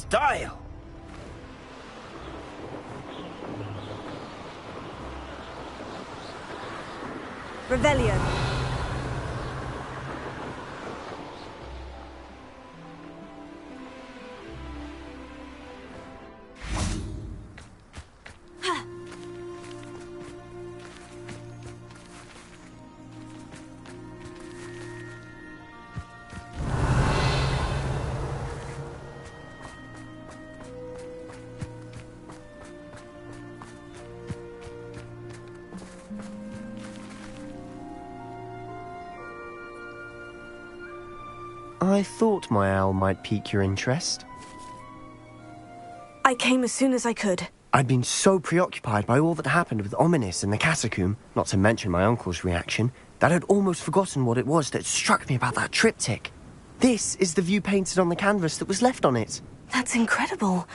style! Revelio. I thought my owl might pique your interest. I came as soon as I could. I'd been so preoccupied by all that happened with Ominis and the catacomb, not to mention my uncle's reaction, that I'd almost forgotten what it was that struck me about that triptych. This is the view painted on the canvas that was left on it. That's incredible.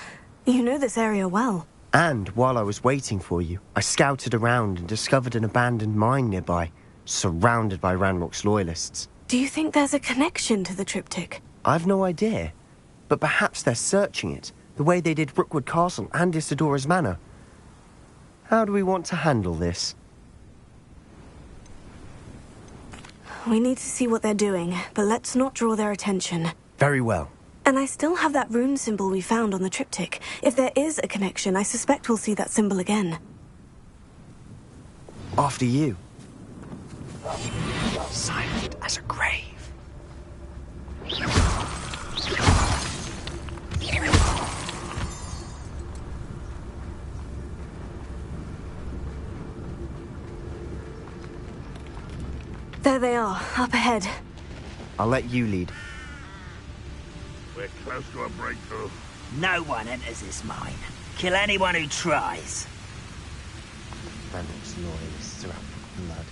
You know this area well. And while I was waiting for you, I scouted around and discovered an abandoned mine nearby, surrounded by Ranrock's loyalists. Do you think there's a connection to the triptych? I've no idea, but perhaps they're searching it, the way they did Rookwood Castle and Isidora's Manor. How do we want to handle this? We need to see what they're doing, but let's not draw their attention. Very well. And I still have that rune symbol we found on the triptych. If there is a connection, I suspect we'll see that symbol again. After you. Silent as a grave. There they are, up ahead. I'll let you lead. We're close to a breakthrough. No one enters this mine. Kill anyone who tries. Ranrock's loyalists are out for blood.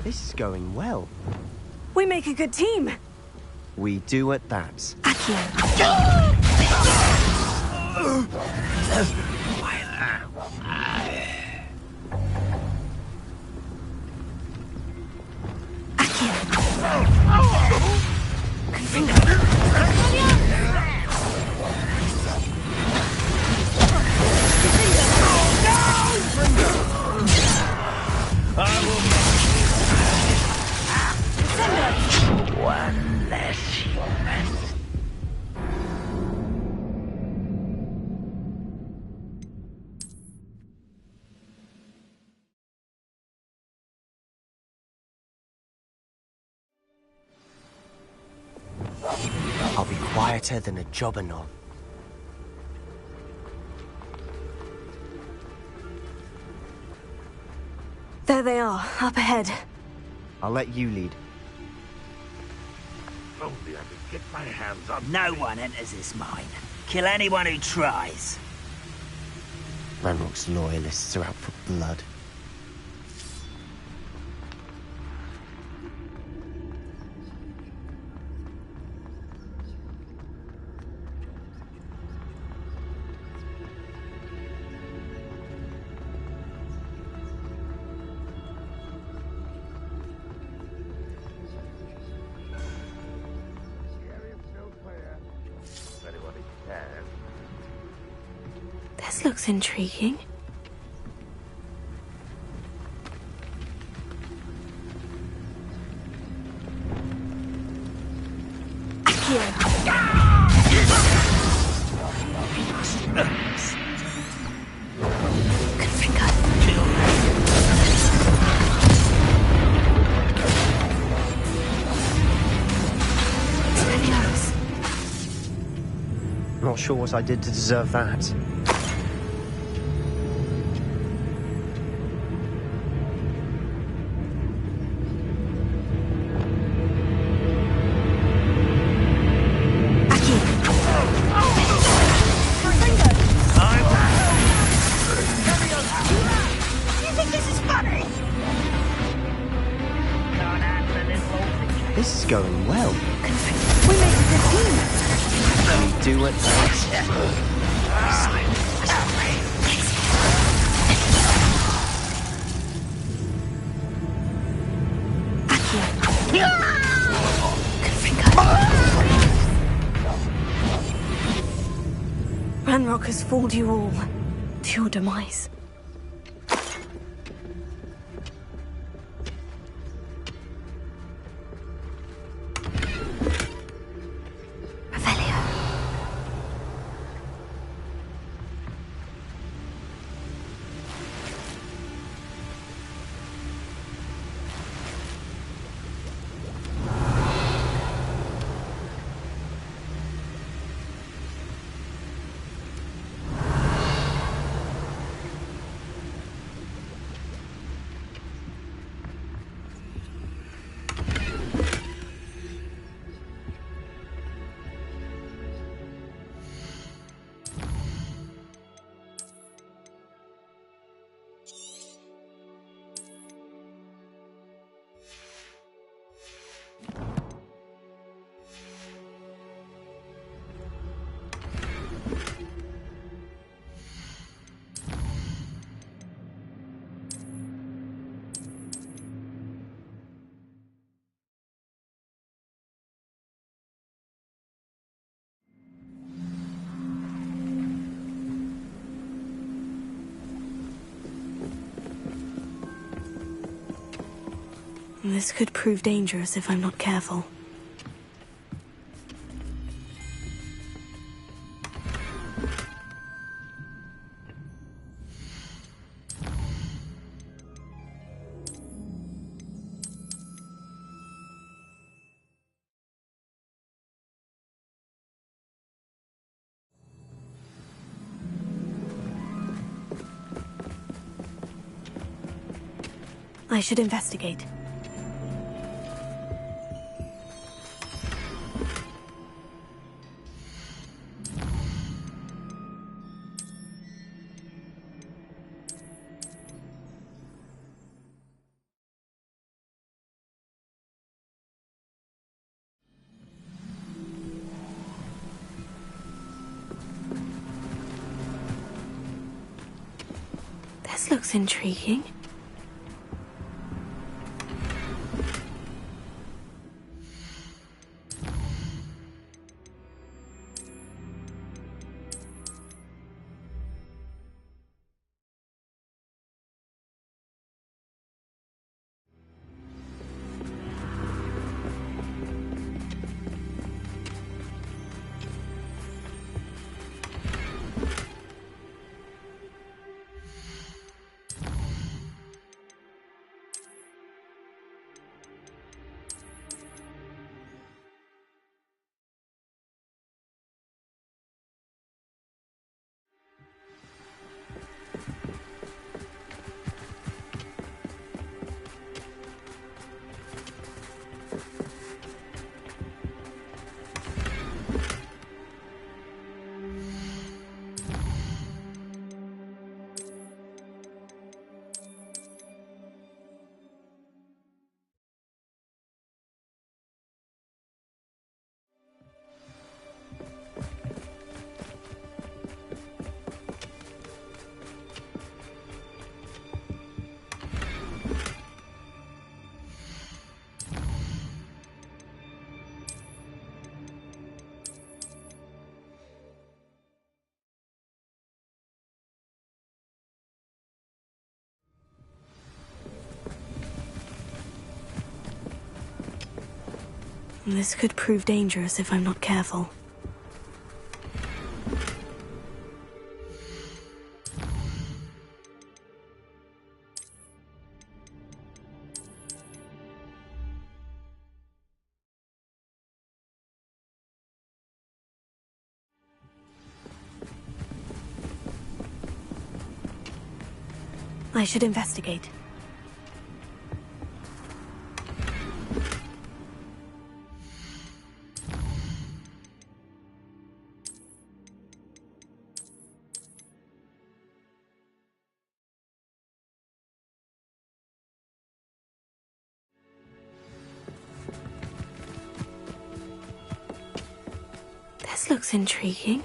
This is going well. We make a good team. We do at that. Accio. One less human. I'll be quieter than a jobberknoll. There they are, up ahead. I'll let you lead. Only I could get my hands on... No one enters this mine. Kill anyone who tries. Ranrock's loyalists are out for blood. This looks intriguing. Not sure what I did to deserve that. This is going well. We made a good team. We do it. Ranrock has fooled you all to your demise. This could prove dangerous if I'm not careful. I should investigate. This looks intriguing. This could prove dangerous if I'm not careful. I should investigate. This looks intriguing.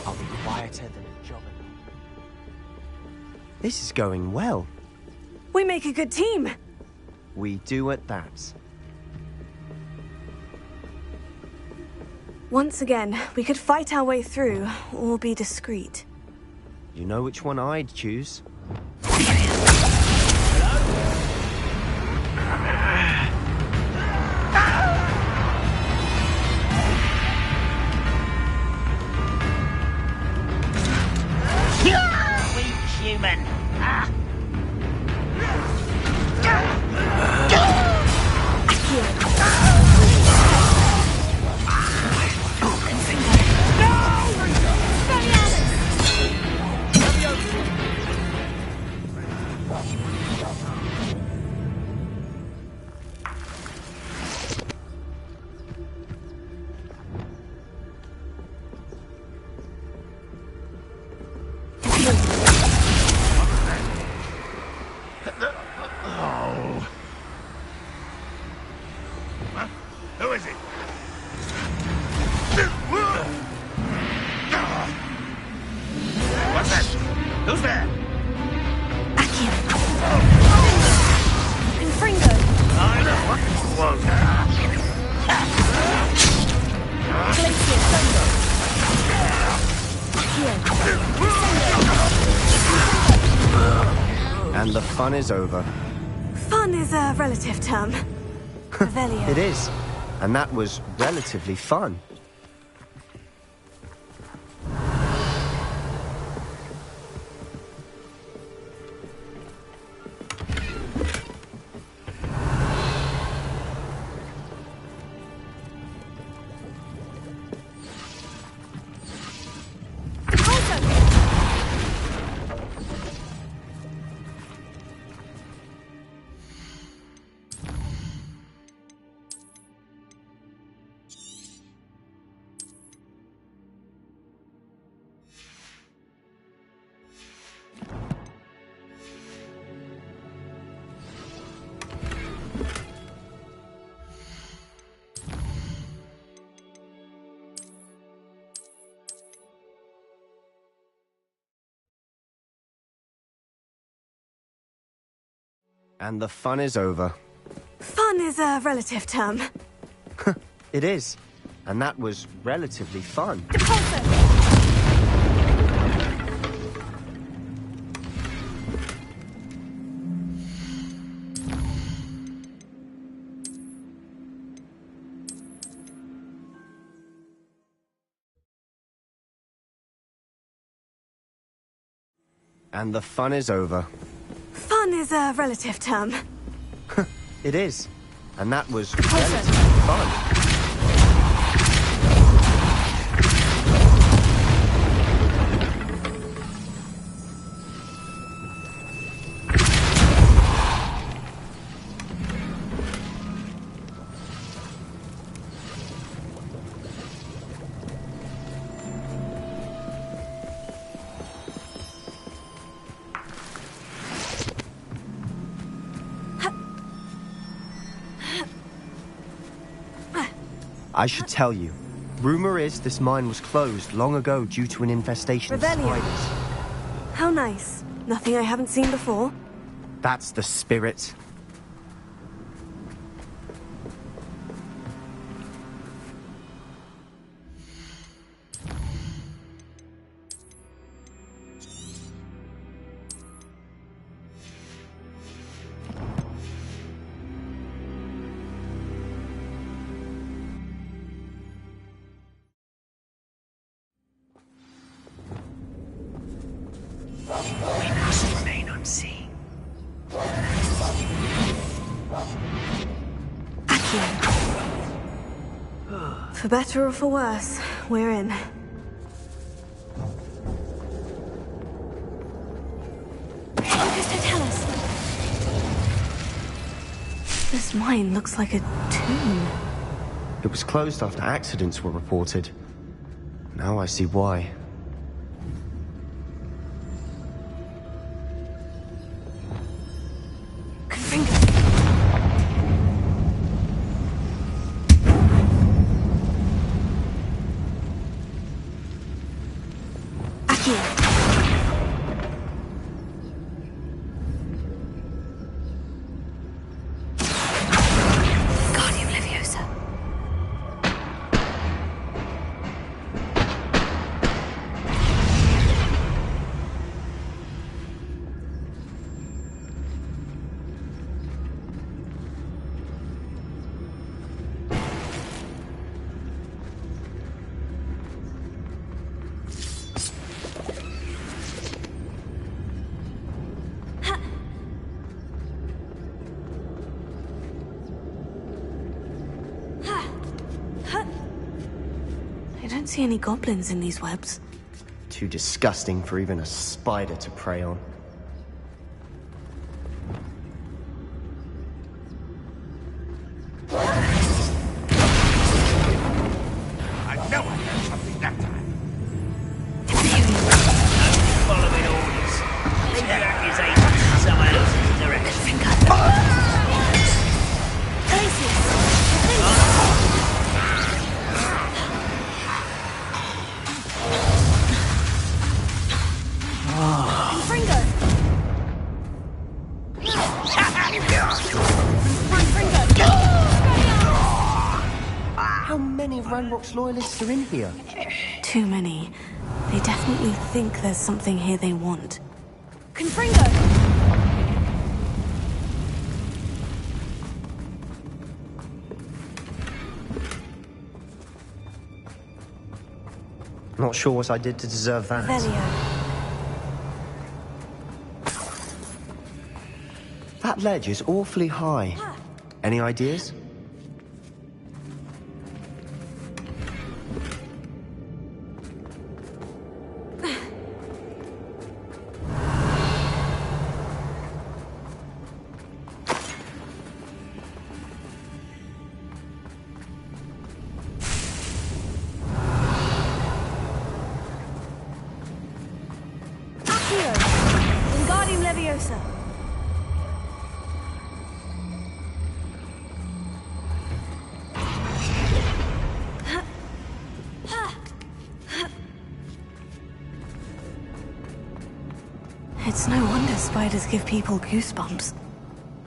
I'll be quieter than a jobber. This is going well. We make a good team. We do at that. Once again, we could fight our way through, or be discreet. You know which one I'd choose. Weak human. Ah. Who is it? What's that? Who's there? Akim. Confringo. I know what this was. And the fun is over. Fun is a relative term. Revelio. It is. And that was relatively fun. And the fun is over. Fun is a relative term. It is. And that was relatively fun. And the fun is over. Fun is a relative term. It is. And that was relatively fun. I should tell you. Rumor is this mine was closed long ago due to an infestation of Revelio. spiders. How nice. Nothing I haven't seen before. That's the spirit. We must remain unseen. For better or for worse, we're in. Augusto, tell us. This mine looks like a tomb. It was closed after accidents were reported. Now I see why. I don't see any goblins in these webs. Too disgusting for even a spider to prey on. I know I heard something that time. Following orders. Leave your accusations in someone else's direction. How many of Ranrock's loyalists are in here? Too many. They definitely think there's something here they want. Confringo! Not sure what I did to deserve that. Velio. That ledge is awfully high. Any ideas? Wingardium Leviosa. It's no wonder spiders give people goosebumps.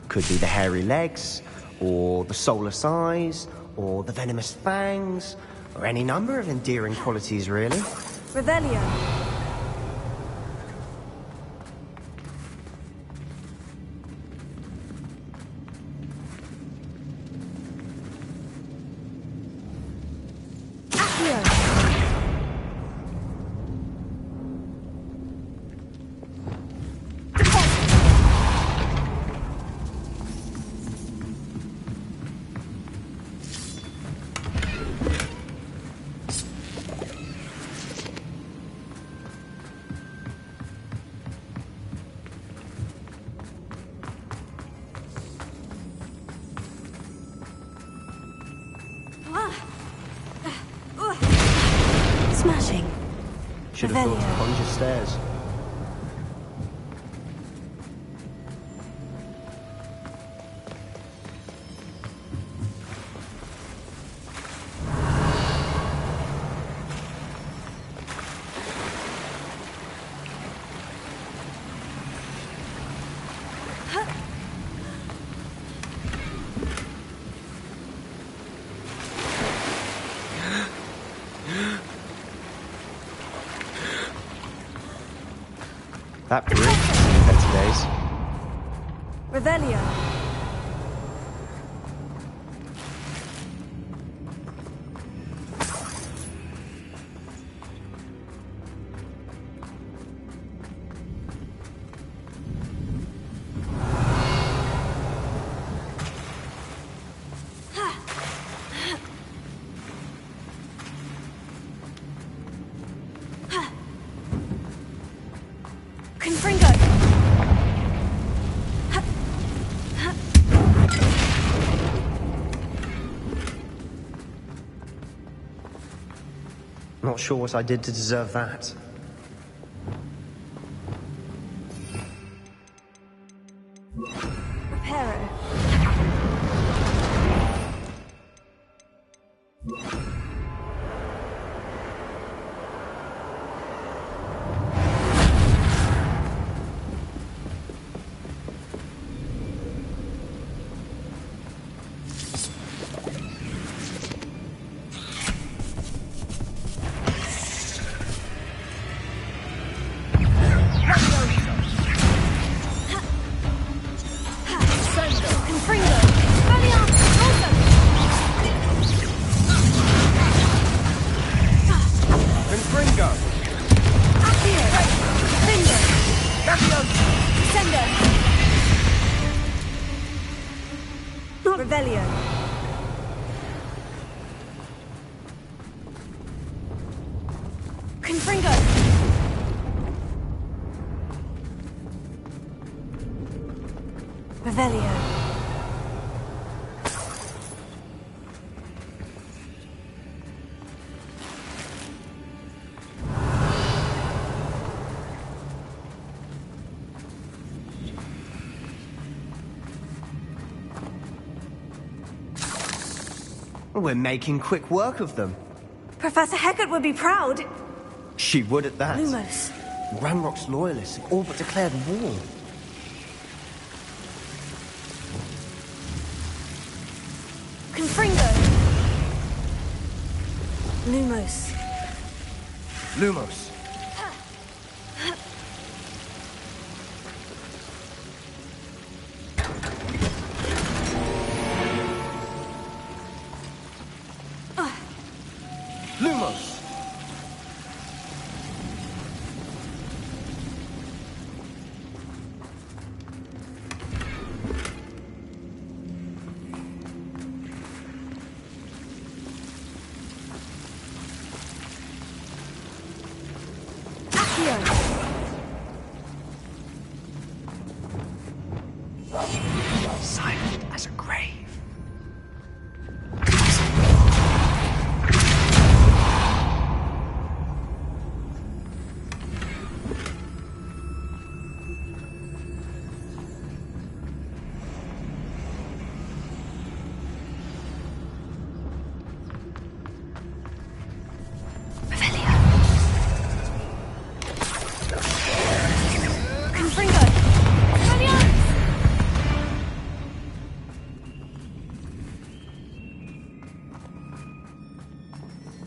Could be the hairy legs, or the soulless eyes, or the venomous fangs, or any number of endearing qualities, really. Revelio. Smashing. Should have thought to conjure stairs. That bridge, better days. Revelio. Not sure what I did to deserve that. Reparo. Revelio. Confringo. Revelio. We're making quick work of them. Professor Hecat would be proud. She would at that. Lumos. Ranrock's loyalists have all but declared war. Confringo. Lumos. Lumos. Lumos! Silent as a grave.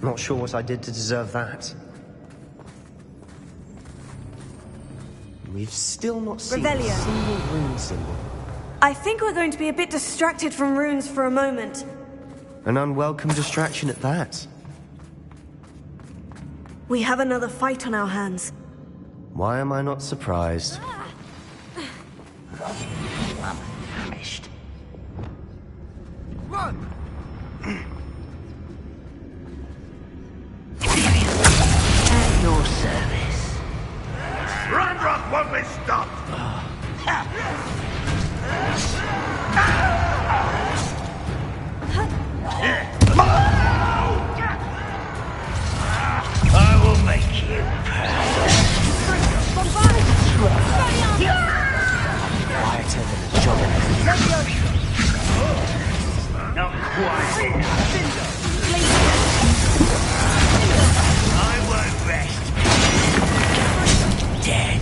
Not sure what I did to deserve that. We've still not seen Revelio. a single rune symbol. I think we're going to be a bit distracted from runes for a moment. An unwelcome distraction at that. We have another fight on our hands. Why am I not surprised? Famished. Run! At your service. Ranrock won't be stopped! I will make you quieter than a jolly. Not quite enough. I won't rest. Dead.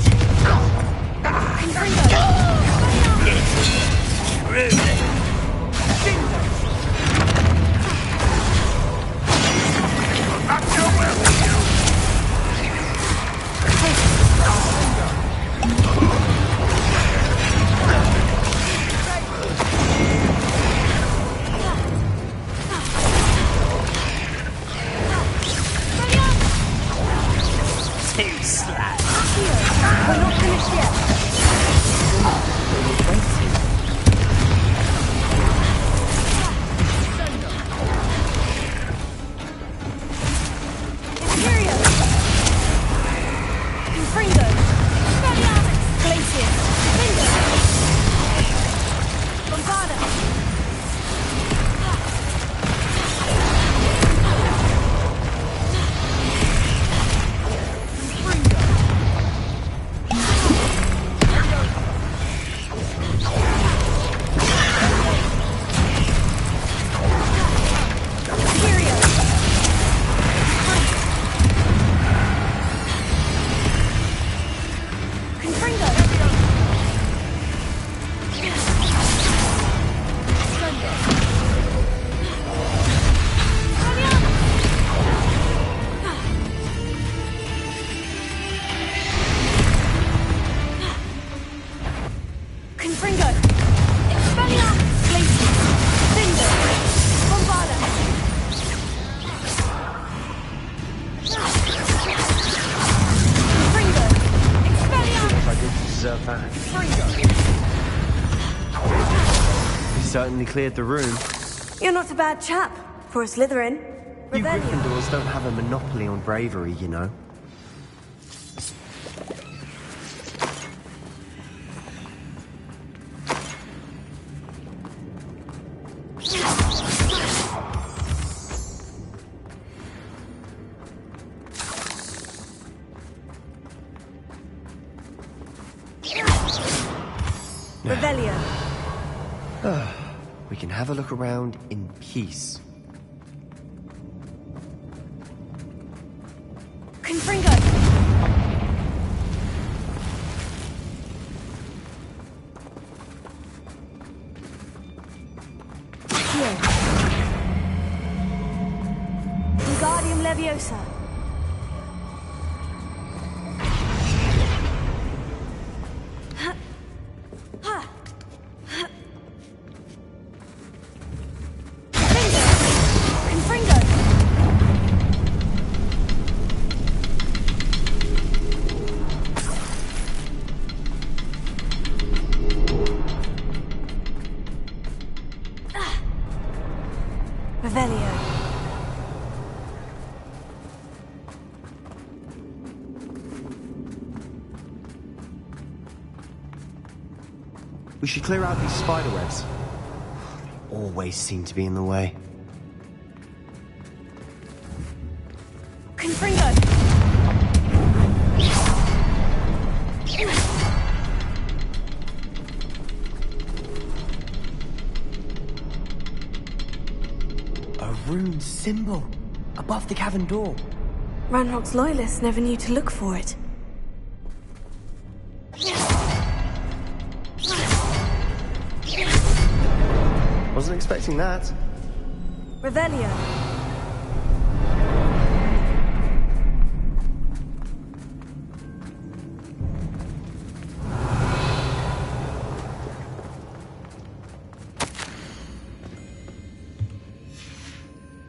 We're not finished yet. Imperio! Confringo! Expelliarmus! Glacius! Finger! Bombarda! Certainly cleared the room. You're not a bad chap for a Slytherin. You Rebellion. Gryffindors don't have a monopoly on bravery, you know. Rebellion. We can have a look around in peace. Confringo. Here. Wingardium Leviosa. We should clear out these spiderwebs. They always seem to be in the way. Confringo! A rune symbol above the cavern door. Ranrock's loyalists never knew to look for it. Wasn't expecting that. Revelio.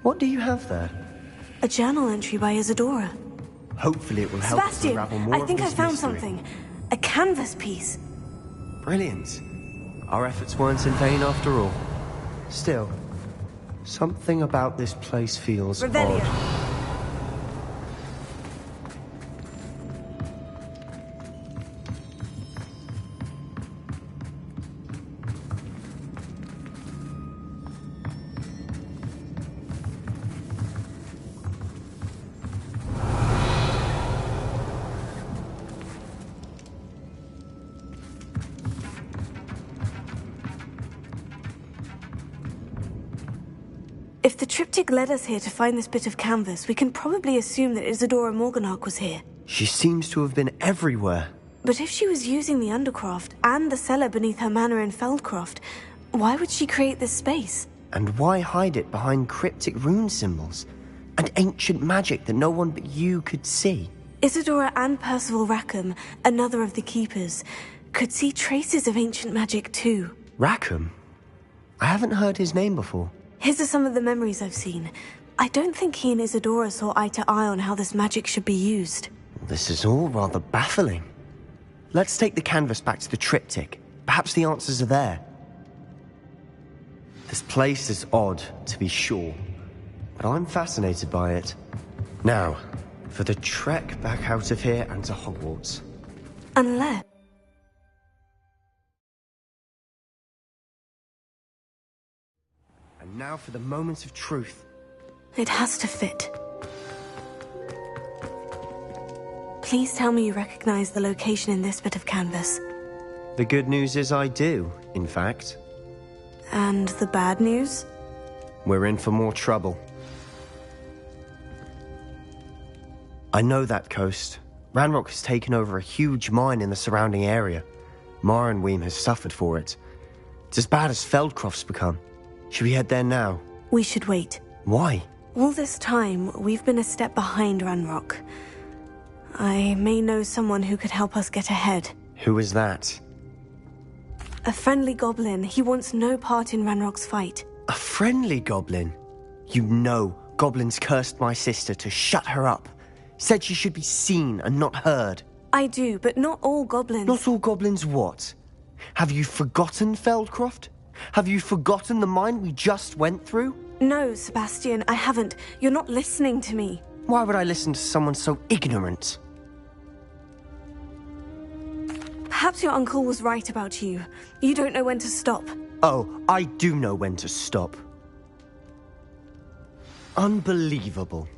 What do you have there? A journal entry by Isadora. Hopefully it will help us Sebastian, unravel more I think of I this found mystery. something. A canvas piece. Brilliant. Our efforts weren't in vain after all. Still, something about this place feels Revelio. odd. If the triptych led us here to find this bit of canvas, we can probably assume that Isadora Morganach was here. She seems to have been everywhere. But if she was using the Undercroft and the cellar beneath her manor in Feldcroft, why would she create this space? And why hide it behind cryptic rune symbols? And ancient magic that no one but you could see? Isadora and Percival Rackham, another of the Keepers, could see traces of ancient magic too. Rackham? I haven't heard his name before. His are some of the memories I've seen. I don't think he and Isadora saw eye to eye on how this magic should be used. This is all rather baffling. Let's take the canvas back to the triptych. Perhaps the answers are there. This place is odd, to be sure, but I'm fascinated by it. Now, for the trek back out of here and to Hogwarts. Unless... And now for the moment of truth. It has to fit. Please tell me you recognize the location in this bit of canvas. The good news is I do, in fact. And the bad news? We're in for more trouble. I know that coast. Ranrock has taken over a huge mine in the surrounding area. Mornweem has suffered for it. It's as bad as Feldcroft's become. Should we head there now? We should wait. Why? All this time, we've been a step behind Ranrock. I may know someone who could help us get ahead. Who is that? A friendly goblin. He wants no part in Ranrock's fight. A friendly goblin? You know, goblins cursed my sister to shut her up. Said she should be seen and not heard. I do, but not all goblins. Not all goblins what? Have you forgotten Feldcroft? Have you forgotten the mine we just went through? No, Sebastian, I haven't. You're not listening to me. Why would I listen to someone so ignorant? Perhaps your uncle was right about you. You don't know when to stop. Oh, I do know when to stop. Unbelievable.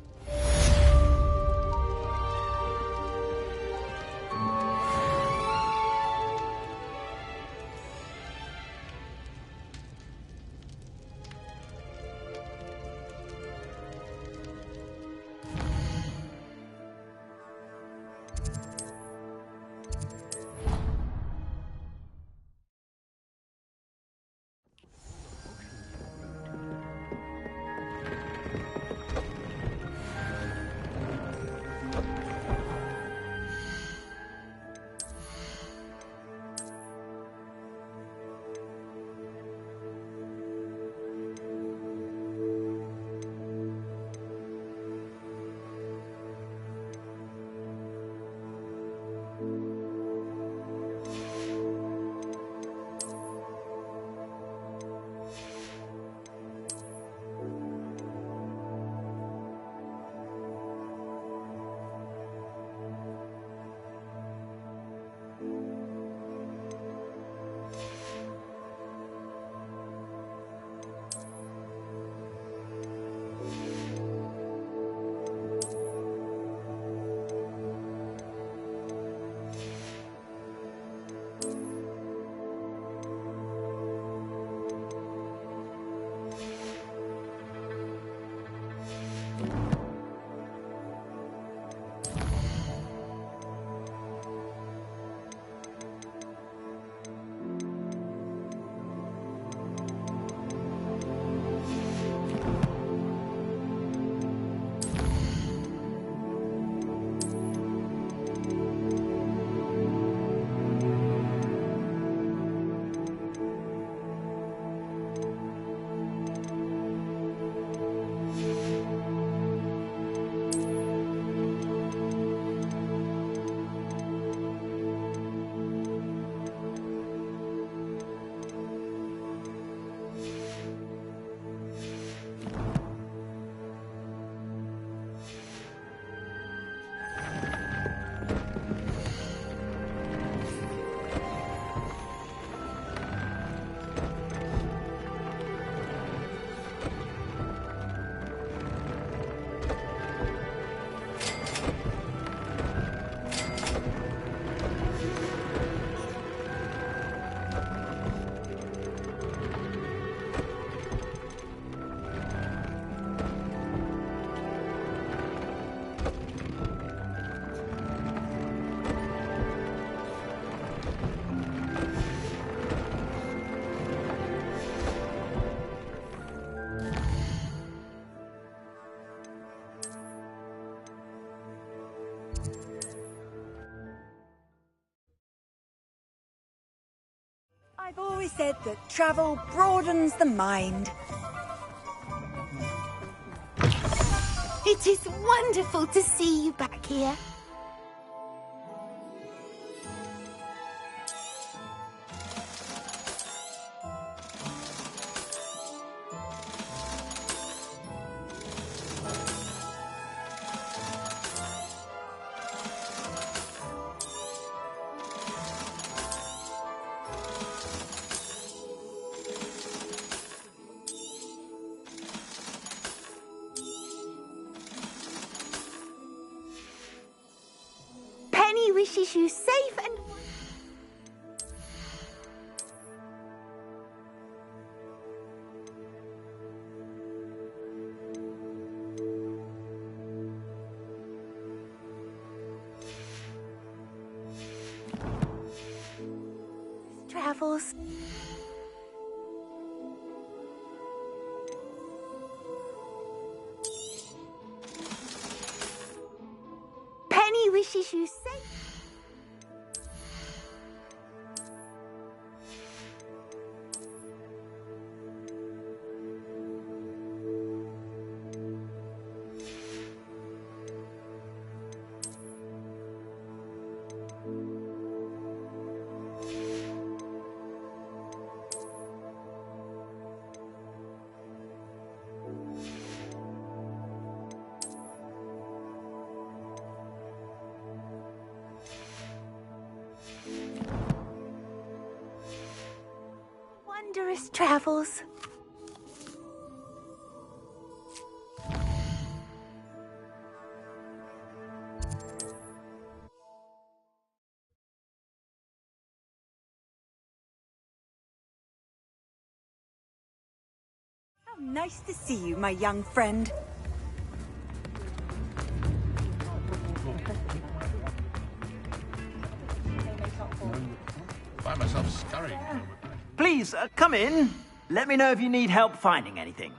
I've always said that travel broadens the mind. It is wonderful to see you back here. wishes you safe and... travels. Penny wishes you safe. Wondrous travels. How nice to see you, my young friend. Find myself scurrying. Please, come in. Let me know if you need help finding anything.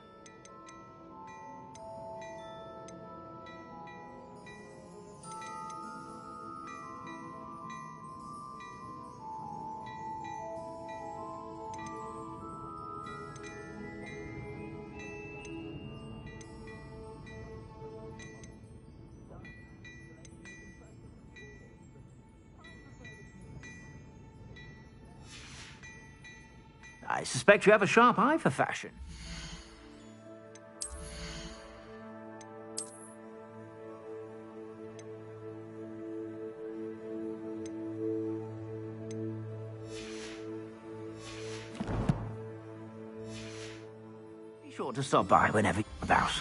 I suspect you have a sharp eye for fashion. Be sure to stop by whenever you're about.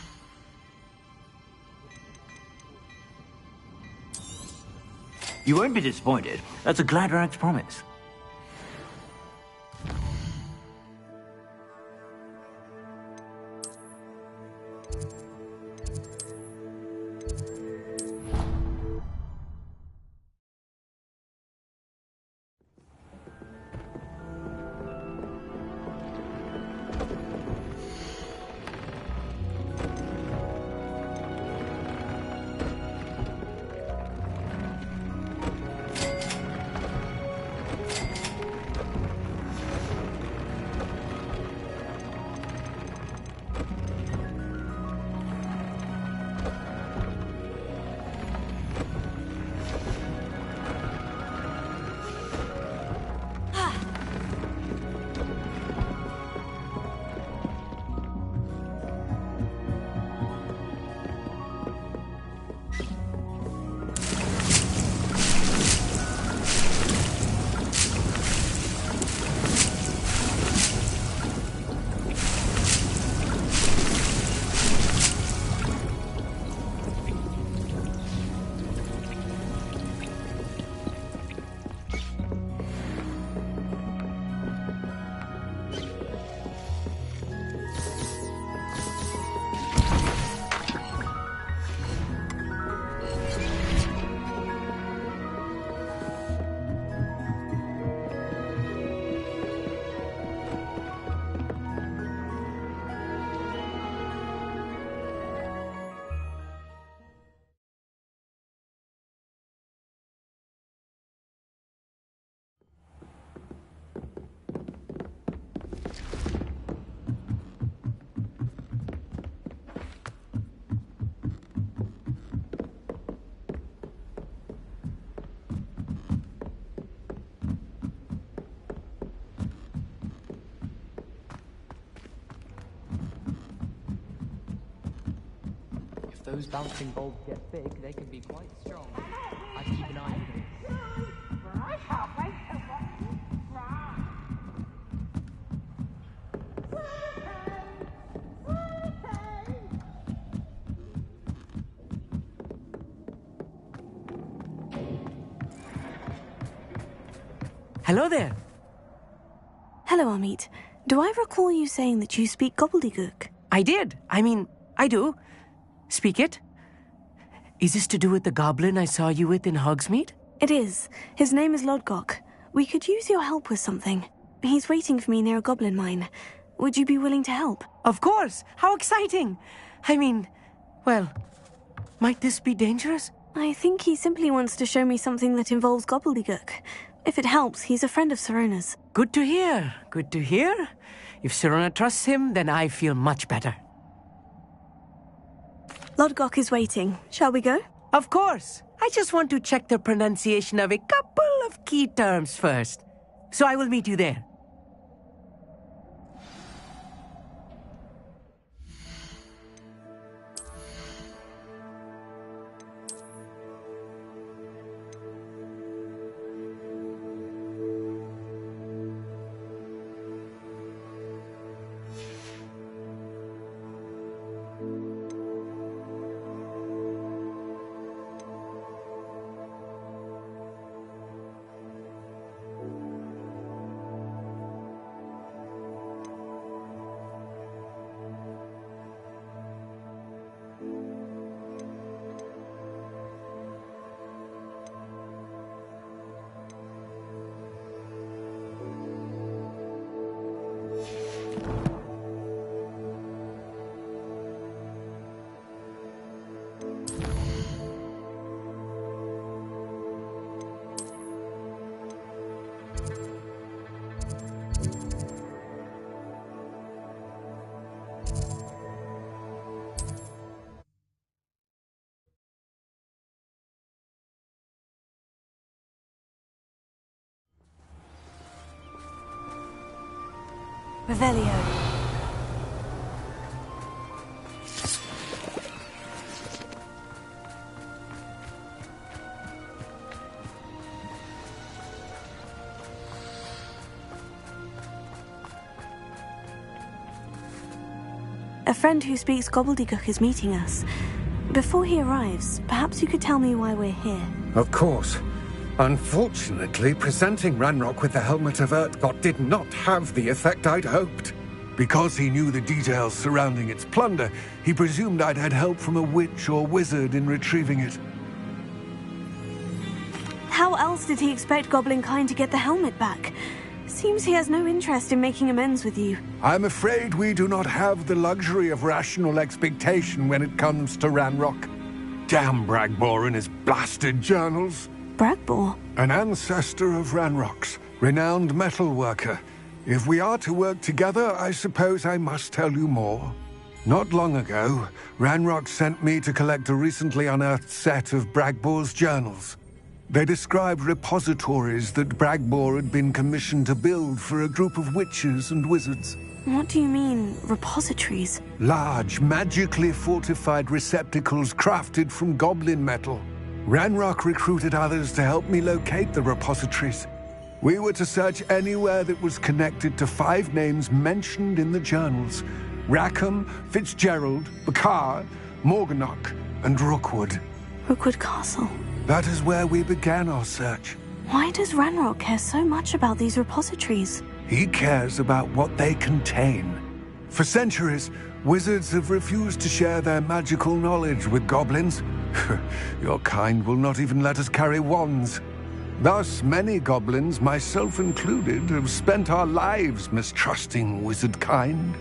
You won't be disappointed. That's a Gladrag's promise. those bouncing bulbs get big, they can be quite strong. I keep an eye on them. hello there. Hello, Amit. Do I recall you saying that you speak gobbledygook? I did. I do. Speak it. Is this to do with the goblin I saw you with in Hogsmeade? It is. His name is Lodgok. We could use your help with something. He's waiting for me near a goblin mine. Would you be willing to help? Of course. How exciting. Well, might this be dangerous? I think he simply wants to show me something that involves gobbledygook. If it helps, he's a friend of Sirona's. Good to hear. Good to hear. If Sirona trusts him, then I feel much better. Lodgok is waiting. Shall we go? Of course. I just want to check the pronunciation of a couple of key terms first. So I will meet you there. Revelio. A friend who speaks gobbledygook is meeting us. Before he arrives, perhaps you could tell me why we're here. Of course. Unfortunately, presenting Ranrock with the Helmet of Urtkot did not have the effect I'd hoped. Because he knew the details surrounding its plunder, he presumed I'd had help from a witch or wizard in retrieving it. How else did he expect Goblinkind to get the helmet back? Seems he has no interest in making amends with you. I'm afraid we do not have the luxury of rational expectation when it comes to Ranrock. Damn Bragbor and his blasted journals. Bragbor? An ancestor of Ranrock's, renowned metal worker. If we are to work together, I suppose I must tell you more. Not long ago, Ranrock sent me to collect a recently unearthed set of Bragbor's journals. They described repositories that Bragbor had been commissioned to build for a group of witches and wizards. What do you mean, repositories? Large, magically fortified receptacles crafted from goblin metal. Ranrock recruited others to help me locate the repositories. We were to search anywhere that was connected to 5 names mentioned in the journals: Rackham, Fitzgerald, Bakar, Morganach, and Rookwood. Rookwood Castle. That is where we began our search. Why does Ranrock care so much about these repositories? He cares about what they contain. For centuries, wizards have refused to share their magical knowledge with goblins. Your kind will not even let us carry wands. Thus, many goblins, myself included, have spent our lives mistrusting wizard kind.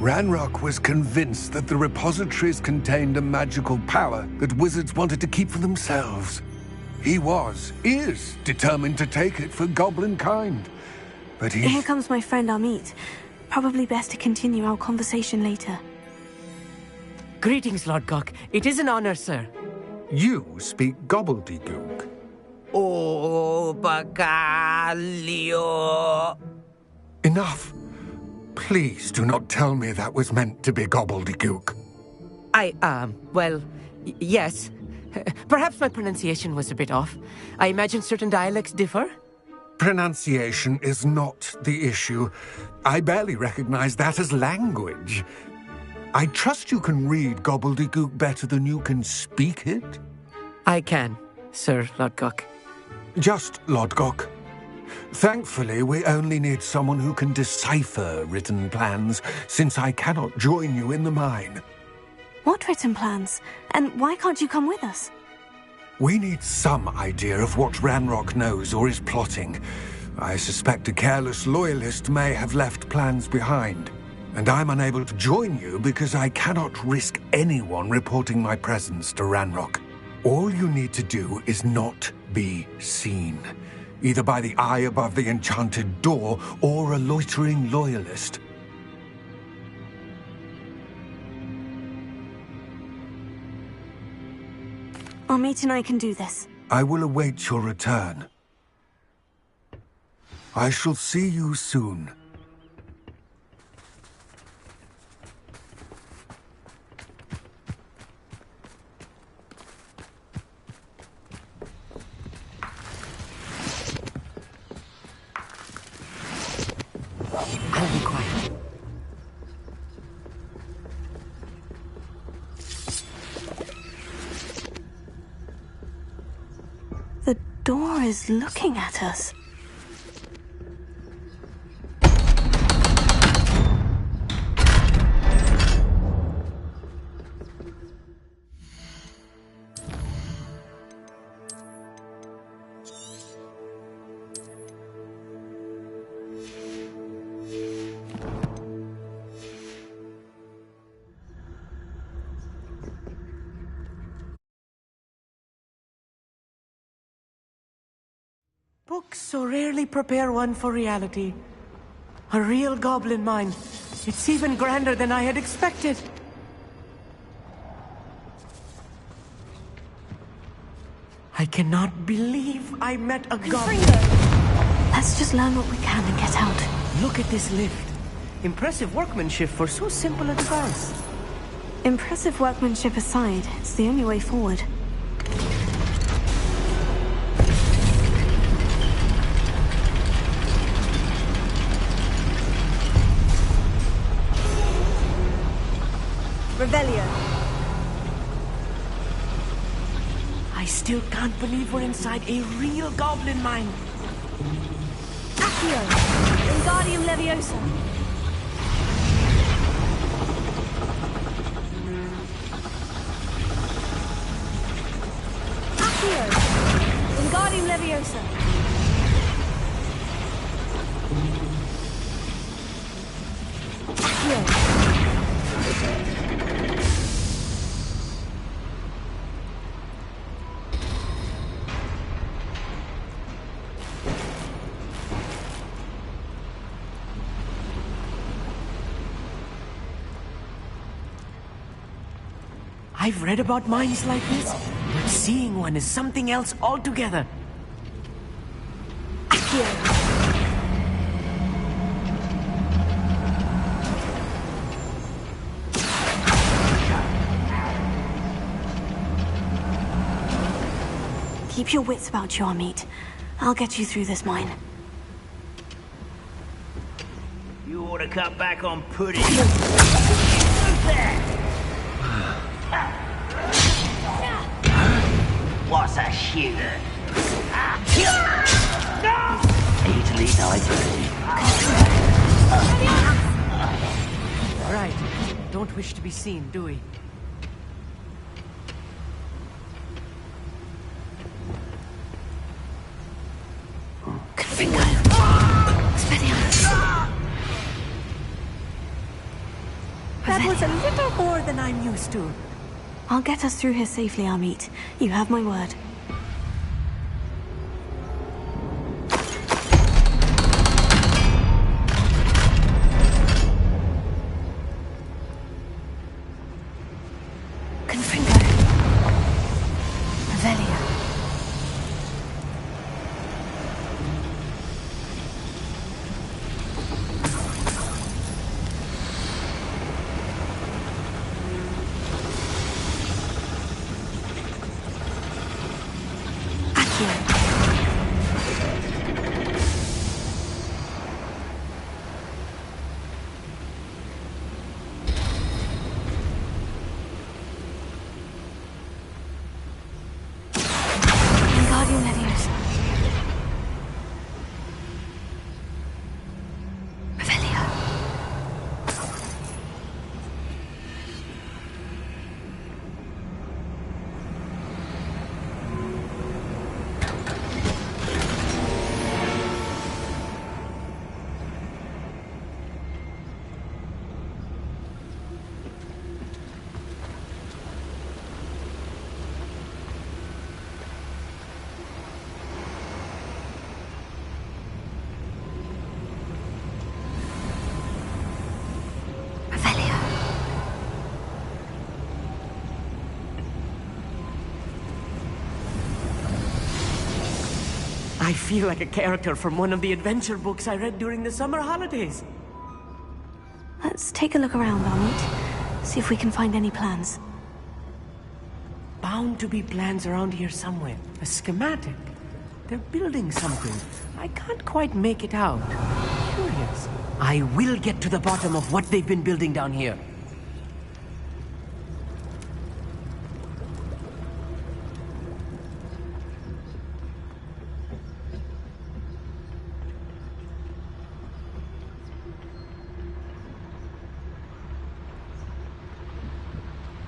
Ranrock was convinced that the repositories contained a magical power that wizards wanted to keep for themselves. He is determined to take it for goblin kind. But Here comes my friend Amit. Probably best to continue our conversation later. Greetings, Lodgok. It is an honor, sir. You speak gobbledygook. Oh, Bacalio. Enough. Please do not tell me that was meant to be gobbledygook. Yes. Perhaps my pronunciation was a bit off. I imagine certain dialects differ. Pronunciation is not the issue. I barely recognize that as language. I trust you can read gobbledygook better than you can speak it? I can, Sir Lodgok. Just Lodgok. Thankfully, we only need someone who can decipher written plans, since I cannot join you in the mine. What written plans? And why can't you come with us? We need some idea of what Ranrock knows or is plotting. I suspect a careless loyalist may have left plans behind. And I'm unable to join you because I cannot risk anyone reporting my presence to Ranrock. All you need to do is not be seen, either by the eye above the enchanted door or a loitering loyalist. Amit and I can do this. I will await your return. I shall see you soon. I'll be quiet. The door is looking at us. Books so rarely prepare one for reality. A real goblin mine. It's even grander than I had expected. I cannot believe I met a goblin. Let's just learn what we can and get out. Look at this lift. Impressive workmanship for so simple a device. Impressive workmanship aside, it's the only way forward. Revelio. I still can't believe we're inside a real goblin mine. Accio! Wingardium Leviosa! Accio! Wingardium Leviosa! Accio! I've read about mines like this, but seeing one is something else altogether. Accio! Keep your wits about you, Amit. I'll get you through this mine. You ought to cut back on pudding. What's a shooter? Easily diverted. Right. Don't wish to be seen, do we? That was a little more than I'm used to. I'll get us through here safely, Amit. You have my word. Gryffindor. Revelio. Wingardium Leviosa. I feel like a character from one of the adventure books I read during the summer holidays. Let's take a look around, Amit. See if we can find any plans. Bound to be plans around here somewhere. A schematic. They're building something. I can't quite make it out. Curious. I will get to the bottom of what they've been building down here.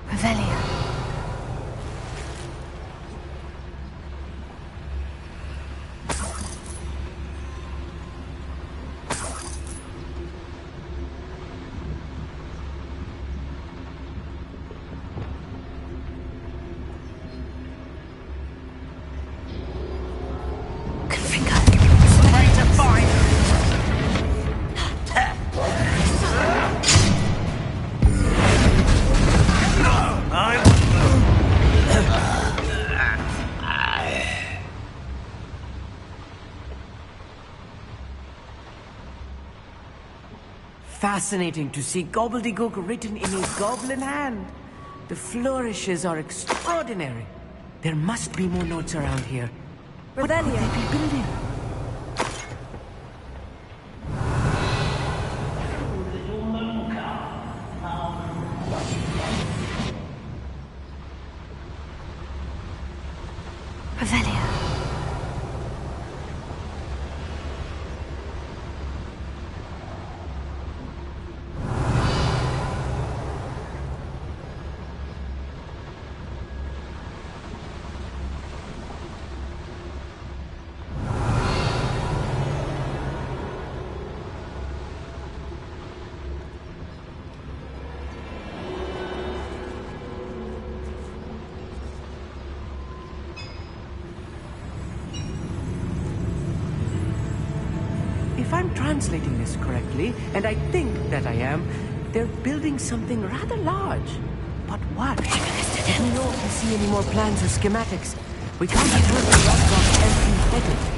Revelia. Fascinating to see gobbledygook written in a goblin hand. The flourishes are extraordinary. There must be more notes around here. What could they be building? Revelia. If I'm translating this correctly, and I think that I am, they're building something rather large. But what? Let me know if you see any more plans or schematics. We can't be hurt the Lodgok empty-headed.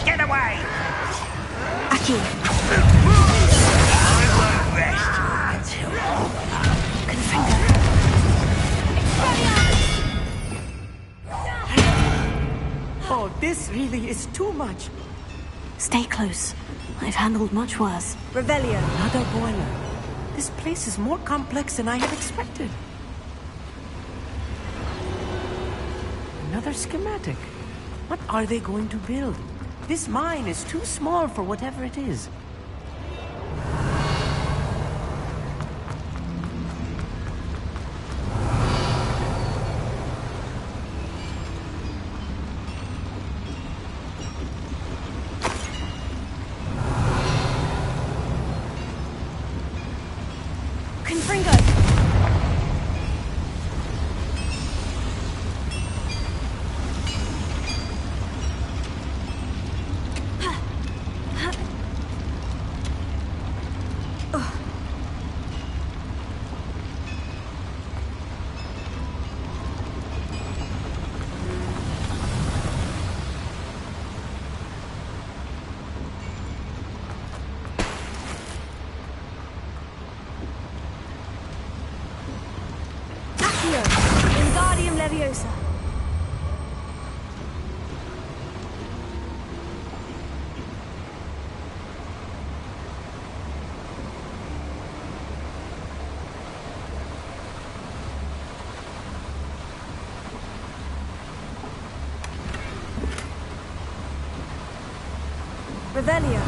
Get away! Aki. I won't rest until Oh, this really is too much. Stay close. I've handled much worse. Revelia. Another boiler. This place is more complex than I had expected. Another schematic. What are they going to build? This mine is too small for whatever it is. Revelio.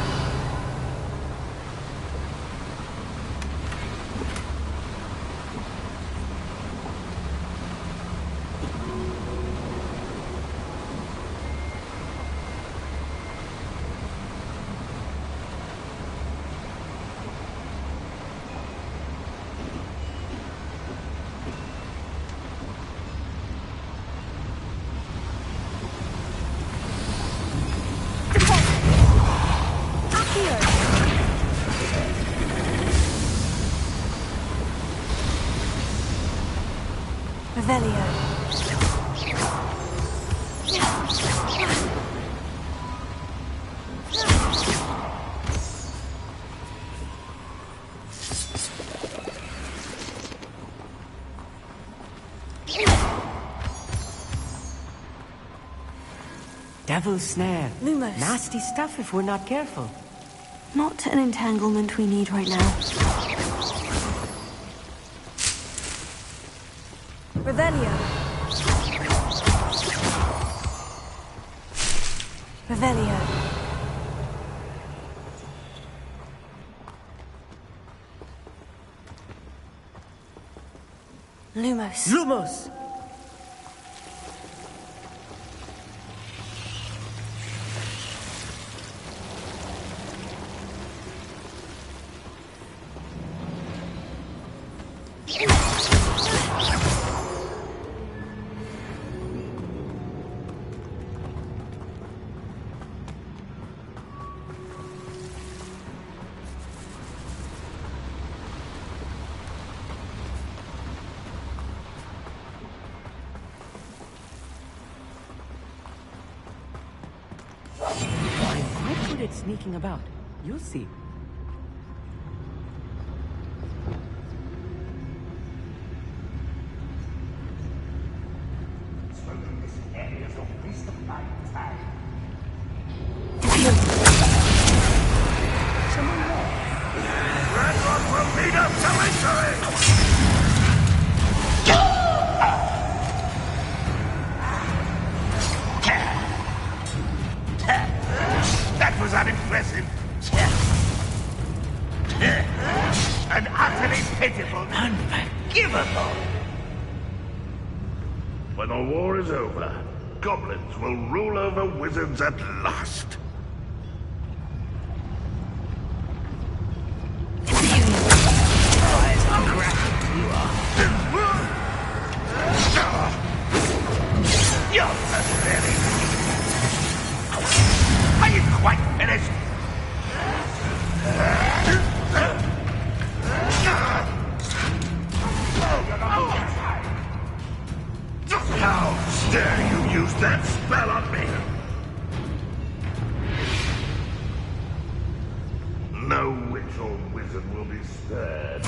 Revelio. Devil's snare. Lumos. Nasty stuff if we're not careful. Not an entanglement we need right now. Revelio. Revelio. Lumos. Lumos! Sneaking about. You'll see. That was unimpressive. And utterly pitiful. Unforgivable. When the war is over, goblins will rule over wizards at last. You're pathetic. Are you quite finished? How dare you use that spell on me? No witch or wizard will be spared.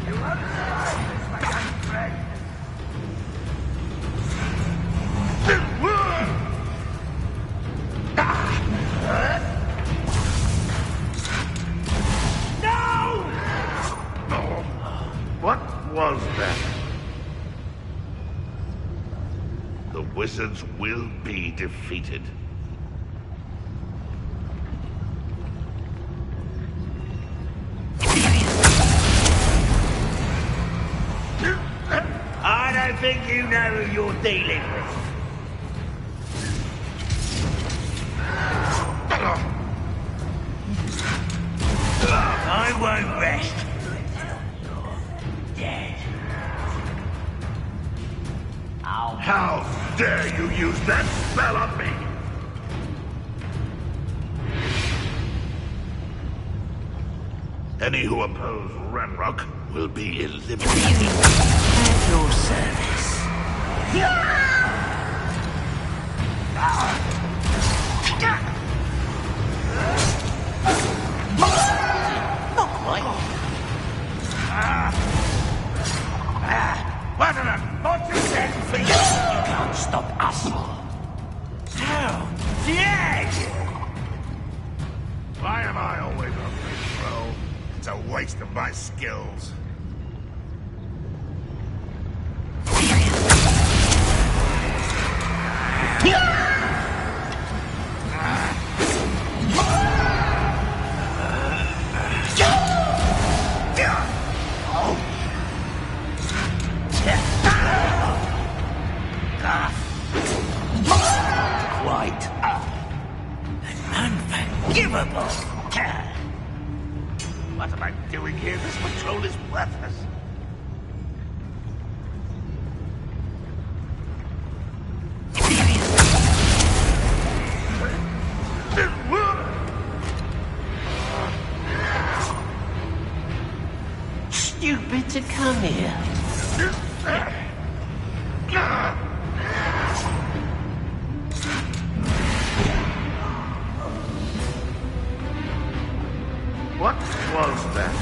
You understand this, my young friend? No! What was that? The wizards will be defeated. I don't think you know who you're dealing with. I won't rest. You're dead. How dare you use that spell on me? Any who oppose Ranrock will be eliminated. At your service. What an unfortunate thing! You can't stop us. How dare you! Why am I always on patrol? It's a waste of my skills. Quite unforgivable. What am I doing here? This patrol is worthless. Stupid to come here. What was that?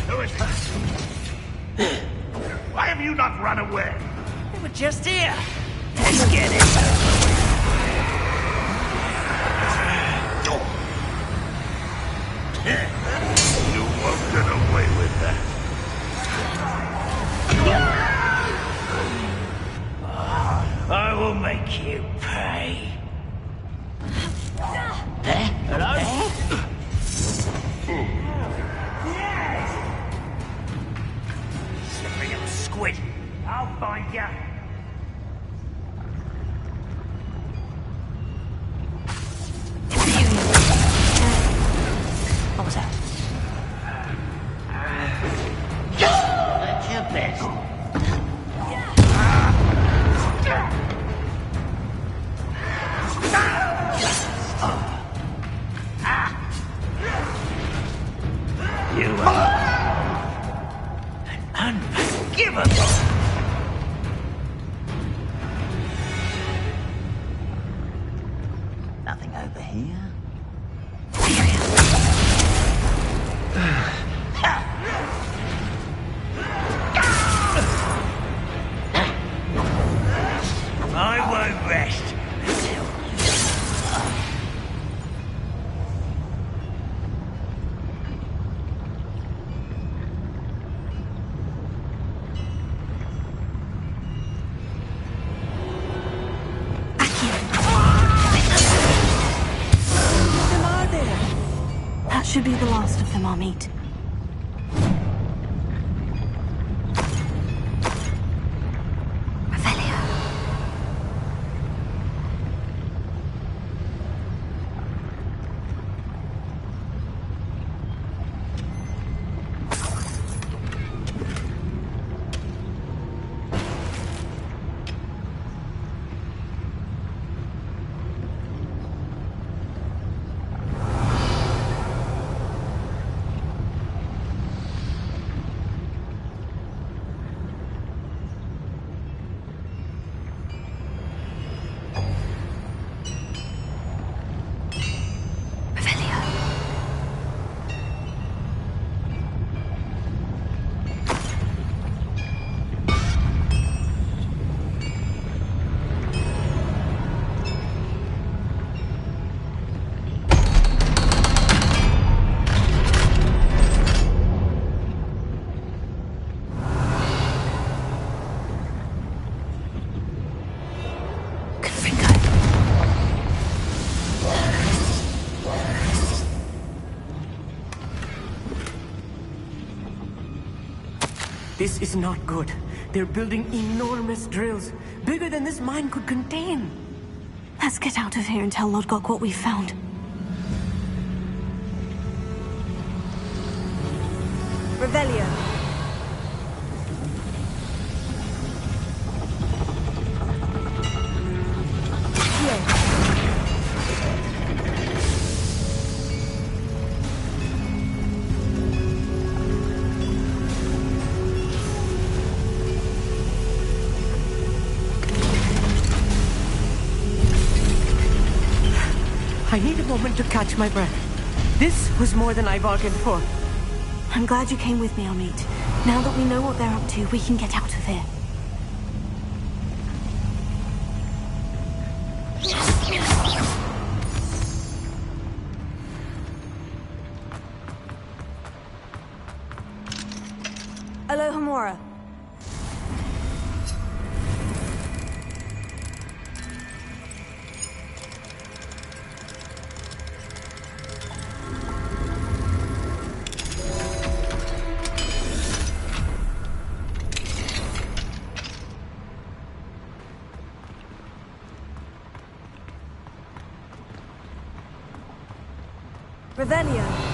Who is it? Why have you not run away? They were just here. Let's get it over with. You won't get away with that. I will make you pay. Hello? Slippery little squid. I'll find ya. What was that? That's your best. You are unforgivable. Nothing over here. I won't rest until That should be the last of them, Amit. This is not good. They're building enormous drills, bigger than this mine could contain. Let's get out of here and tell Lodgok what we've found. Revelio. I need a moment to catch my breath. This was more than I bargained for. I'm glad you came with me, Amit. Now that we know what they're up to, we can get out of here. Remora. Revelio.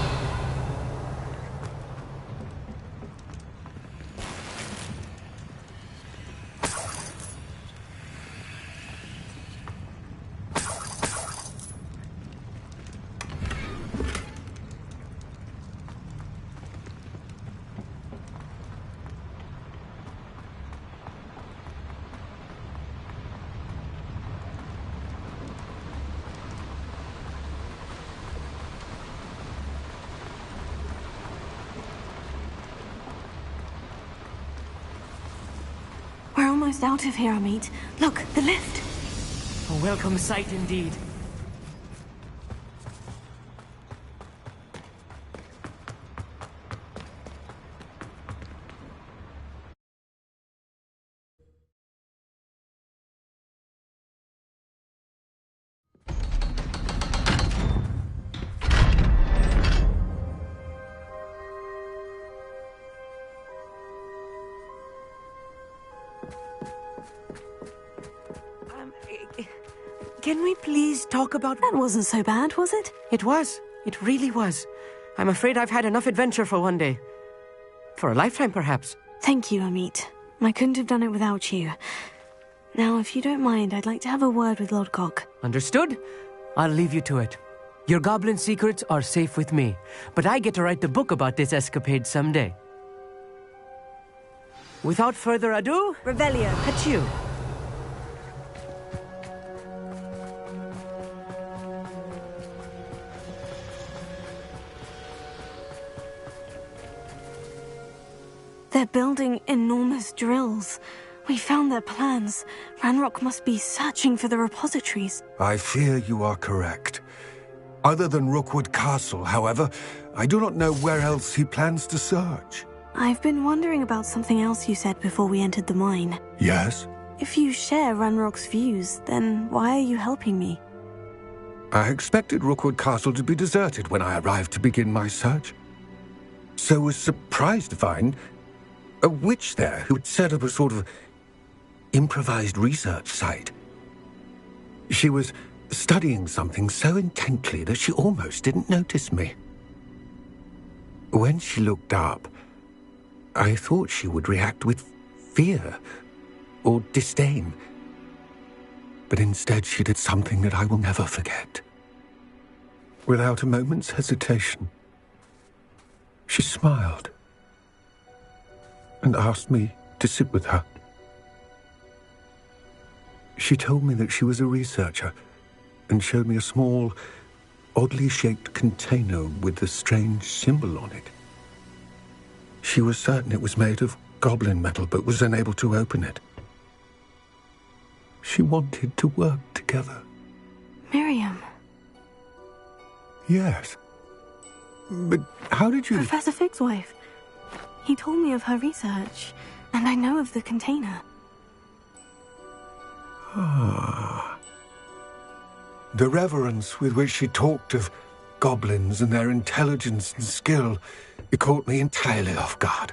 We're almost out of here, Amit. Look, the lift. A welcome sight indeed. Can we please talk about... That wasn't so bad, was it? It was. It really was. I'm afraid I've had enough adventure for one day. For a lifetime, perhaps. Thank you, Amit. I couldn't have done it without you. Now, if you don't mind, I'd like to have a word with Lodgok. Understood? I'll leave you to it. Your goblin secrets are safe with me, but I get to write the book about this escapade someday. Without further ado... Revelio. Achoo. They're building enormous drills. We found their plans. Ranrock must be searching for the repositories. I fear you are correct. Other than Rookwood Castle, however, I do not know where else he plans to search. I've been wondering about something else you said before we entered the mine. Yes? If you share Ranrock's views, then why are you helping me? I expected Rookwood Castle to be deserted when I arrived to begin my search. So was surprised to find a witch there who had set up a sort of improvised research site. She was studying something so intently that she almost didn't notice me. When she looked up, I thought she would react with fear or disdain. But instead she did something that I will never forget. Without a moment's hesitation, she smiled and asked me to sit with her. She told me that she was a researcher and showed me a small, oddly shaped container with a strange symbol on it. She was certain it was made of goblin metal, but was unable to open it. She wanted to work together. Miriam. Yes. But how did you... Professor Fig's wife. He told me of her research, and I know of the container. Ah. The reverence with which she talked of goblins and their intelligence and skill, it caught me entirely off guard.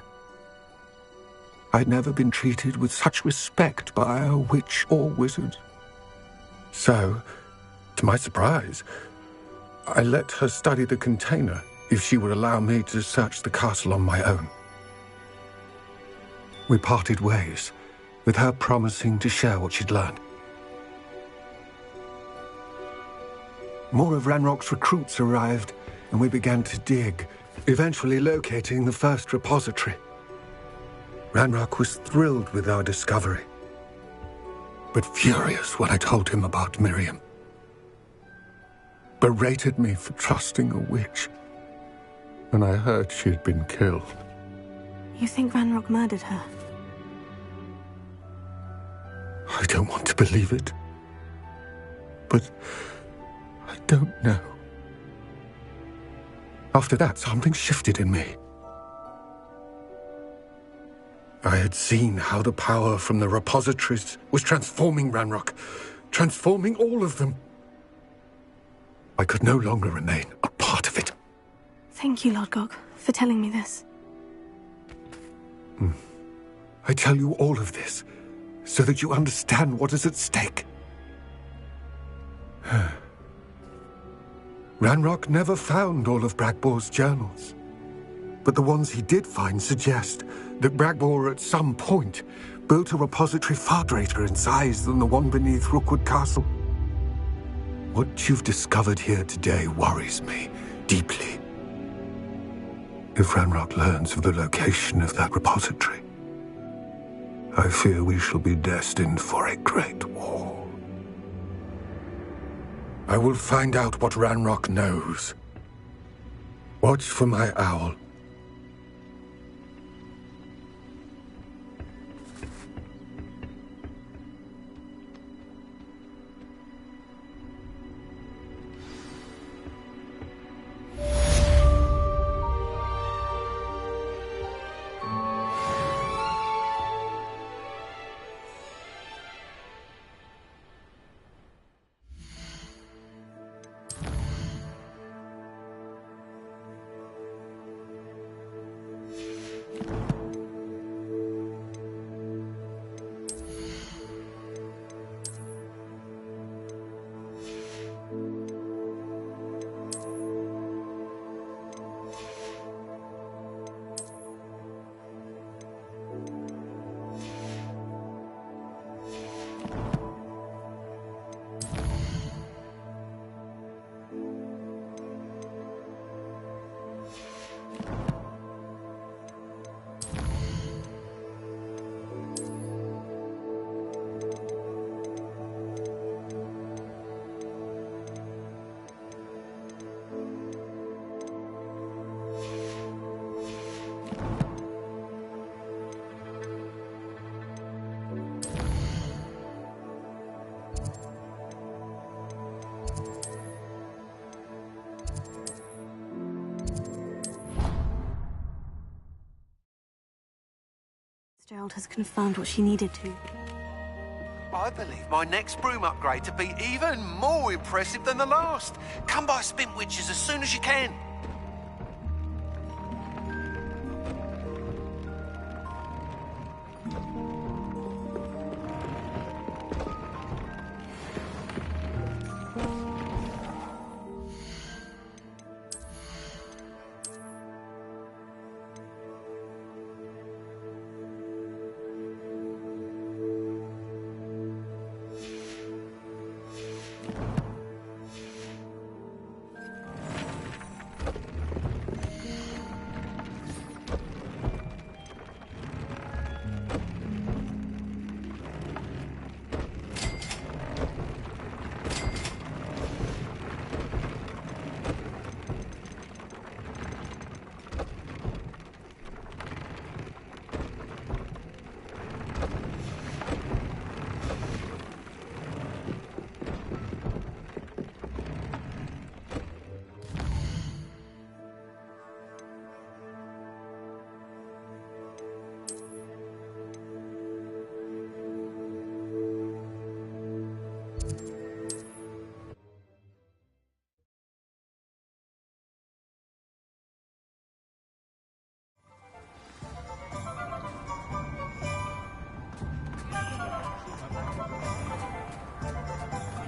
I'd never been treated with such respect by a witch or wizard. So, to my surprise, I let her study the container if she would allow me to search the castle on my own. We parted ways, with her promising to share what she'd learned. More of Ranrock's recruits arrived, and we began to dig, eventually locating the first repository. Ranrock was thrilled with our discovery, but furious when I told him about Miriam. Berated me for trusting a witch, and I heard she had been killed. You think Ranrock murdered her? I don't want to believe it, but I don't know. After that, something shifted in me. I had seen how the power from the repositories was transforming Ranrock, transforming all of them. I could no longer remain a part of it. Thank you, Lord Gog, for telling me this. I tell you all of this so that you understand what is at stake. Ranrock never found all of Bragbor's journals, but the ones he did find suggest that Bragbor at some point built a repository far greater in size than the one beneath Rookwood Castle. What you've discovered here today worries me deeply. If Ranrock learns of the location of that repository, I fear we shall be destined for a great war. I will find out what Ranrock knows. Watch for my owl. Gerald has confirmed what she needed to. I believe my next broom upgrade to be even more impressive than the last. Come by Spintwitches as soon as you can.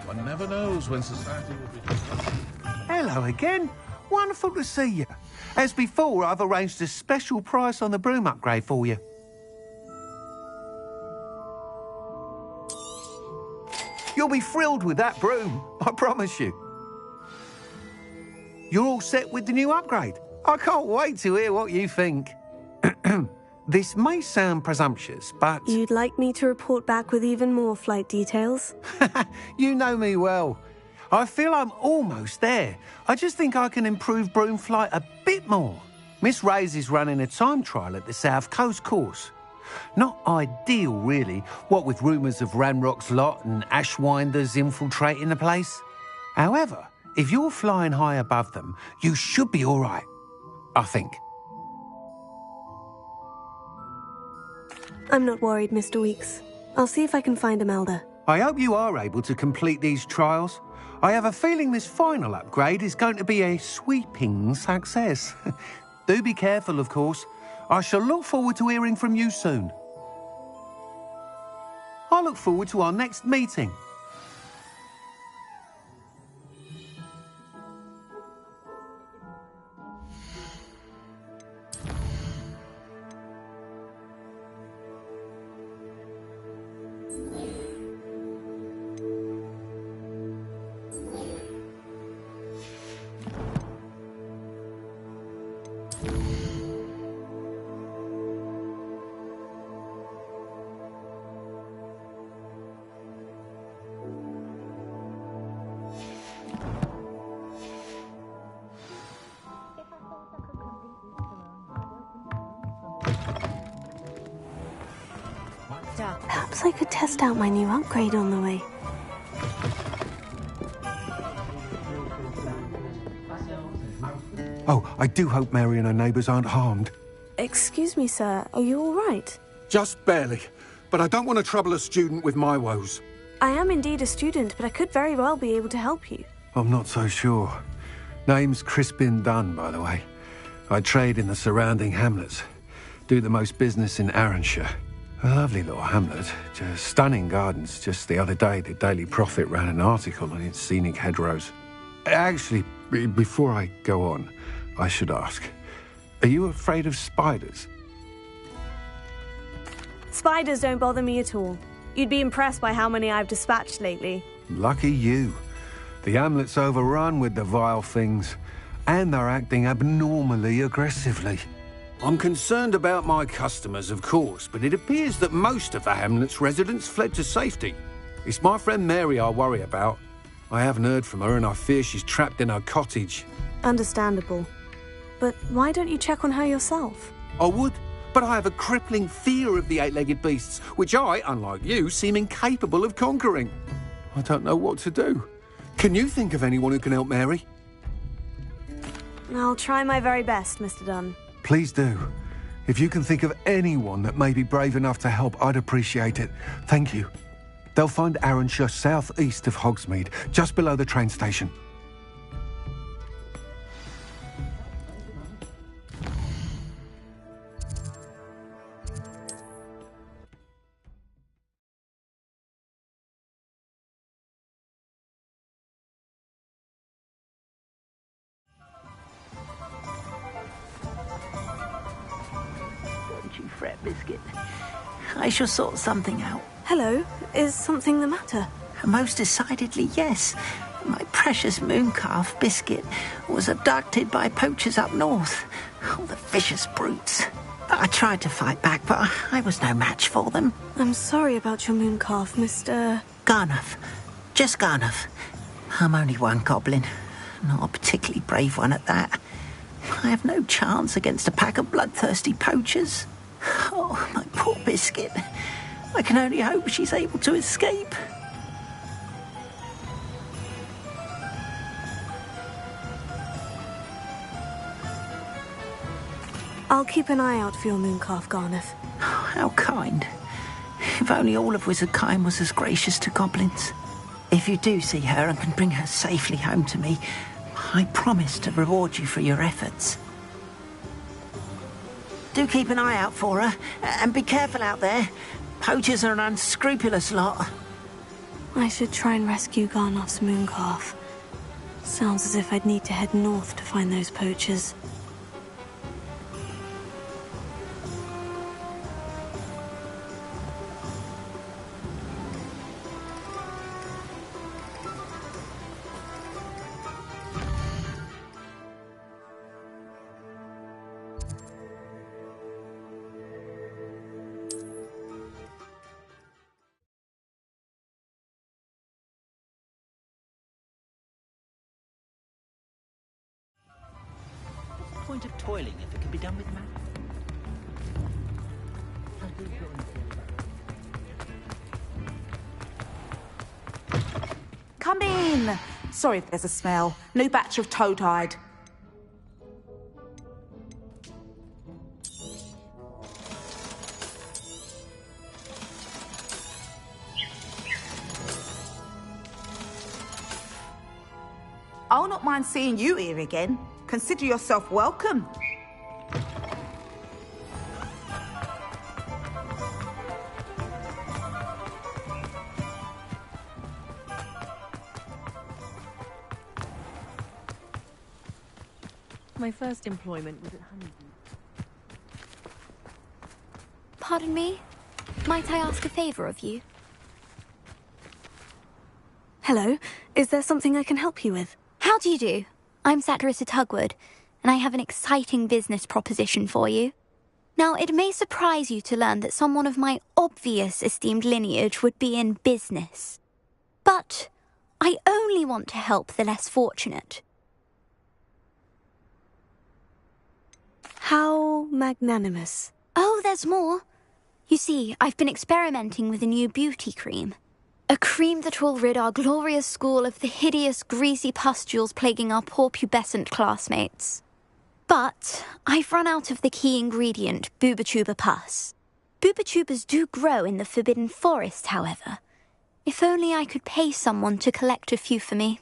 One never knows when society will be discussing. Hello again. Wonderful to see you. As before, I've arranged a special price on the broom upgrade for you. You'll be thrilled with that broom, I promise you. You're all set with the new upgrade. I can't wait to hear what you think. This may sound presumptuous, but... You'd like me to report back with even more flight details? You know me well. I feel I'm almost there. I just think I can improve broom flight a bit more. Miss Ray's is running a time trial at the South Coast course. Not ideal, really, what with rumours of Ranrock's lot and Ashwinders infiltrating the place. However, if you're flying high above them, you should be all right, I think. I'm not worried, Mr. Weeks. I'll see if I can find Imelda. I hope you are able to complete these trials. I have a feeling this final upgrade is going to be a sweeping success. Do be careful, of course. I shall look forward to hearing from you soon. I look forward to our next meeting. Perhaps I could test out my new upgrade on the way. Oh, I do hope Mary and her neighbours aren't harmed. Excuse me, sir. Are you all right? Just barely. But I don't want to trouble a student with my woes. I am indeed a student, but I could very well be able to help you. I'm not so sure. Name's Crispin Dunn, by the way. I trade in the surrounding hamlets. Do the most business in Arranshire. A lovely little hamlet. Just stunning gardens. Just the other day, the Daily Prophet ran an article on its scenic hedgerows. Actually, before I go on, I should ask, are you afraid of spiders? Spiders don't bother me at all. You'd be impressed by how many I've dispatched lately. Lucky you. The hamlet's overrun with the vile things, and they're acting abnormally aggressively. I'm concerned about my customers, of course, but it appears that most of the hamlet's residents fled to safety. It's my friend Mary I worry about. I haven't heard from her, and I fear she's trapped in her cottage. Understandable. But why don't you check on her yourself? I would, but I have a crippling fear of the eight-legged beasts, which I, unlike you, seem incapable of conquering. I don't know what to do. Can you think of anyone who can help Mary? I'll try my very best, Mr. Dunn. Please do. If you can think of anyone that may be brave enough to help, I'd appreciate it. Thank you. They'll find Arranshire southeast of Hogsmeade, just below the train station. Don't you fret, Biscuit. I shall sort something out. Hello. Is something the matter? Most decidedly, yes. My precious mooncalf, Biscuit, was abducted by poachers up north. Oh, the vicious brutes. I tried to fight back, but I was no match for them. I'm sorry about your mooncalf, Mr... Garnuff. Just Garnuff. I'm only one goblin. Not a particularly brave one at that. I have no chance against a pack of bloodthirsty poachers. Oh, my poor Biscuit. I can only hope she's able to escape. I'll keep an eye out for your mooncalf, Garnuff. Oh, how kind. If only all of Wizardkine was as gracious to goblins. If you do see her and can bring her safely home to me, I promise to reward you for your efforts. Do keep an eye out for her, and be careful out there. Poachers are an unscrupulous lot. I should try and rescue Garnuff's mooncalf. Sounds as if I'd need to head north to find those poachers. Point of toiling if it can be done with magic. Come in. Sorry if there's a smell. New batch of toad-hide. I'll not mind seeing you here again. Consider yourself welcome. My first employment was at Honeybee. Pardon me? Might I ask a favour of you? Hello, is there something I can help you with? How do you do? I'm Satirissa Tugwood, and I have an exciting business proposition for you. Now, it may surprise you to learn that someone of my obvious esteemed lineage would be in business. But I only want to help the less fortunate. How magnanimous. Oh, there's more. You see, I've been experimenting with a new beauty cream. A cream that will rid our glorious school of the hideous, greasy pustules plaguing our poor pubescent classmates. But I've run out of the key ingredient, booba-tuba pus. Booba-tubas do grow in the Forbidden Forest, however. If only I could pay someone to collect a few for me.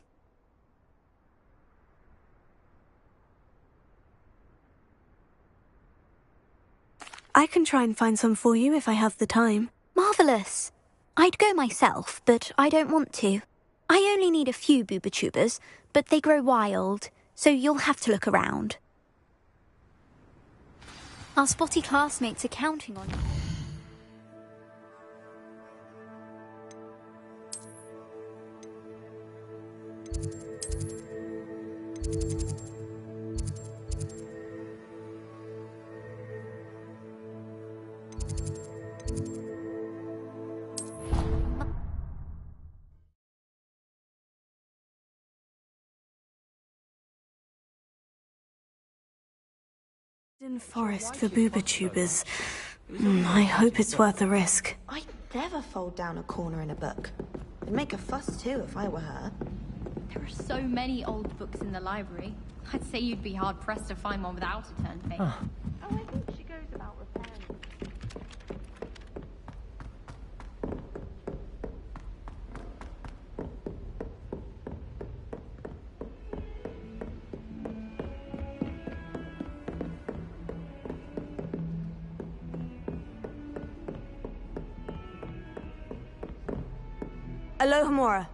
I can try and find some for you if I have the time. Marvellous. I'd go myself, but I don't want to. I only need a few booba-tubas, but they grow wild, so you'll have to look around. Our spotty classmates are counting on you. In forest for booba-tubas. I hope it's worth the risk. I'd never fold down a corner in a book. I'd make a fuss too if I were her. There are so many old books in the library. I'd say you'd be hard-pressed to find one without a turned page. Huh. Oh, I think she goes about repairing. Alohomora.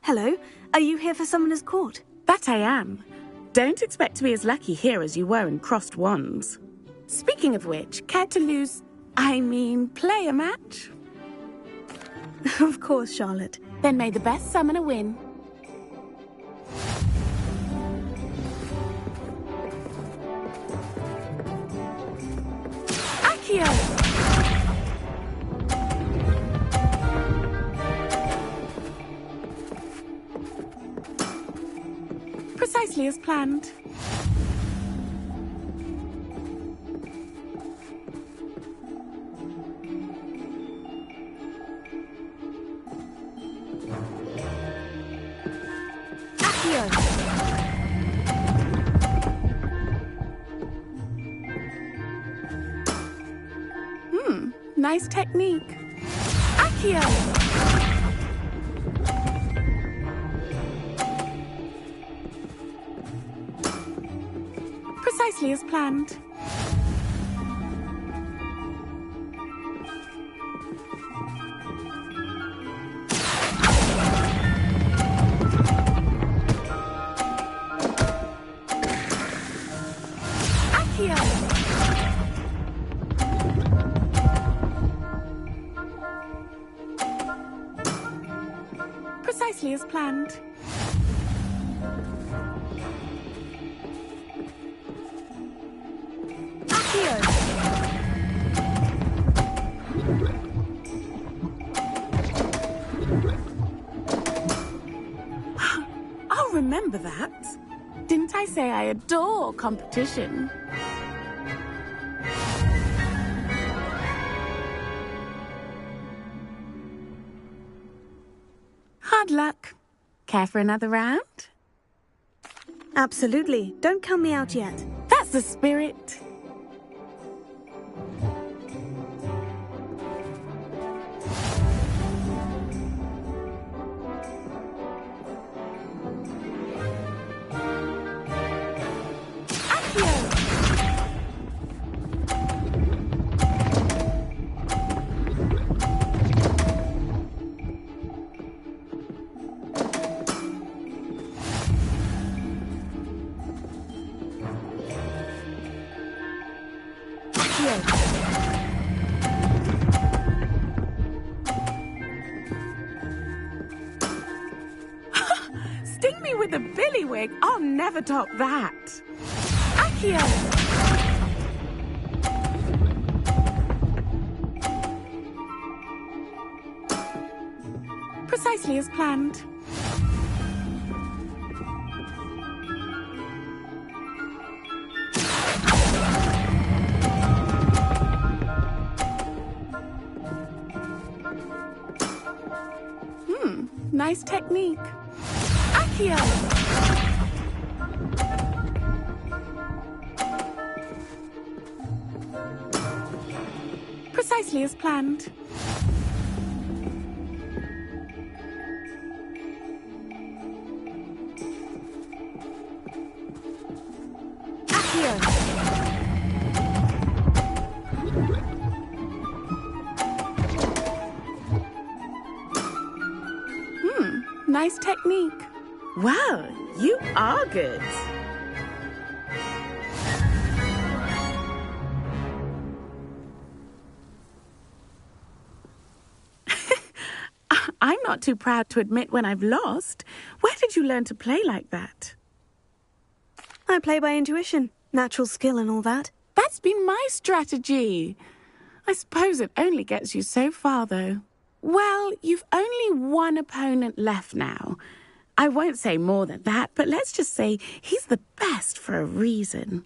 Hello, are you here for Summoner's Court? That I am. Don't expect to be as lucky here as you were in Crossed Wands. Speaking of which, care to play a match? Of course, Charlotte. Then may the best summoner win. Accio! Precisely as planned. Nice technique. Accio! Precisely as planned. Precisely as planned. I'll remember that. Didn't I say I adore competition? Hard luck. Care for another round? Absolutely. Don't count me out yet. That's the spirit. Sting me with a billywig. I'll never top that. Accio! Precisely as planned. Nice technique. Accio! Precisely as planned. Accio! Nice technique. Wow, you are good. I'm not too proud to admit when I've lost. Where did you learn to play like that? I play by intuition, natural skill and all that. That's been my strategy. I suppose it only gets you so far, though. Well, you've only one opponent left now. I won't say more than that, but let's just say he's the best for a reason.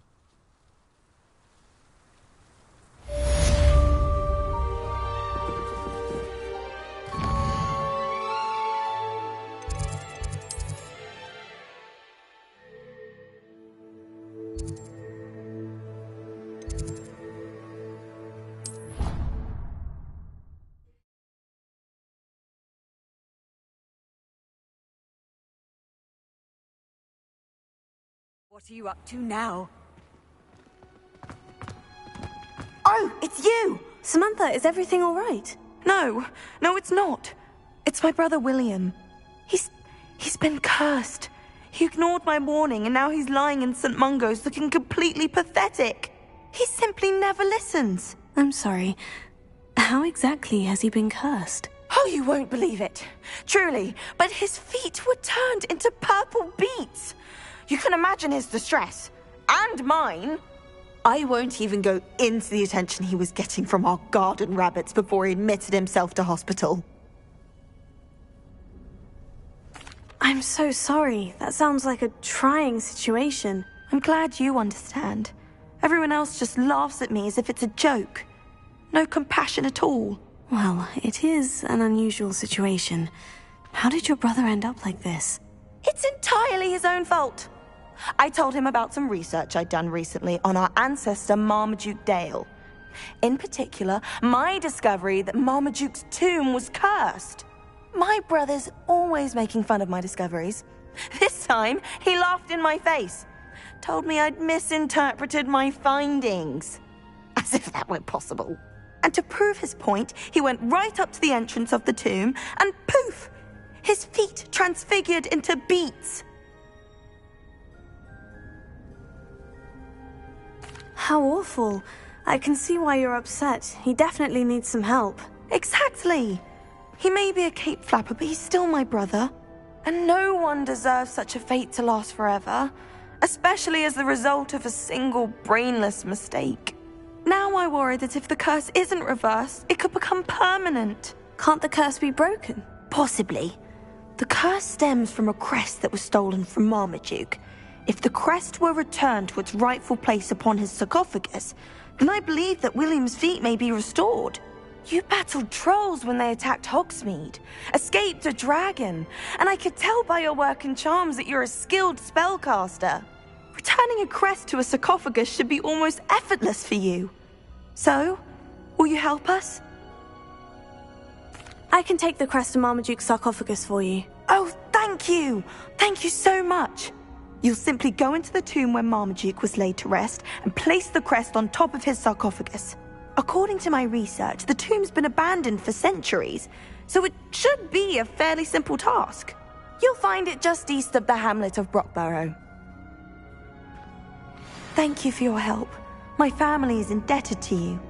What are you up to now? Oh, it's you! Samantha, is everything all right? No, it's not. It's my brother William. He's been cursed. He ignored my warning and now he's lying in St. Mungo's looking completely pathetic. He simply never listens. I'm sorry. How exactly has he been cursed? Oh, you won't believe it. Truly, but his feet were turned into purple beets. You can imagine his distress. And mine. I won't even go into the attention he was getting from our garden rabbits before he admitted himself to hospital. I'm so sorry. That sounds like a trying situation. I'm glad you understand. Everyone else just laughs at me as if it's a joke. No compassion at all. Well, it is an unusual situation. How did your brother end up like this? It's entirely his own fault. I told him about some research I'd done recently on our ancestor Marmaduke Dale. In particular, my discovery that Marmaduke's tomb was cursed. My brother's always making fun of my discoveries. This time, he laughed in my face. Told me I'd misinterpreted my findings. As if that were possible. And to prove his point, he went right up to the entrance of the tomb and poof! His feet transfigured into beets. How awful. I can see why you're upset. He definitely needs some help. Exactly. He may be a cape flapper, but he's still my brother. And no one deserves such a fate to last forever, especially as the result of a single brainless mistake. Now I worry that if the curse isn't reversed, it could become permanent. Can't the curse be broken? Possibly. The curse stems from a crest that was stolen from Marmaduke. If the crest were returned to its rightful place upon his sarcophagus, then I believe that William's feat may be restored. You battled trolls when they attacked Hogsmeade, escaped a dragon, and I could tell by your work and charms that you're a skilled spellcaster. Returning a crest to a sarcophagus should be almost effortless for you. So, will you help us? I can take the crest to Marmaduke's sarcophagus for you. Oh, thank you! Thank you so much! You'll simply go into the tomb where Marmaduke was laid to rest and place the crest on top of his sarcophagus. According to my research, the tomb's been abandoned for centuries, so it should be a fairly simple task. You'll find it just east of the hamlet of Brockborough. Thank you for your help. My family is indebted to you.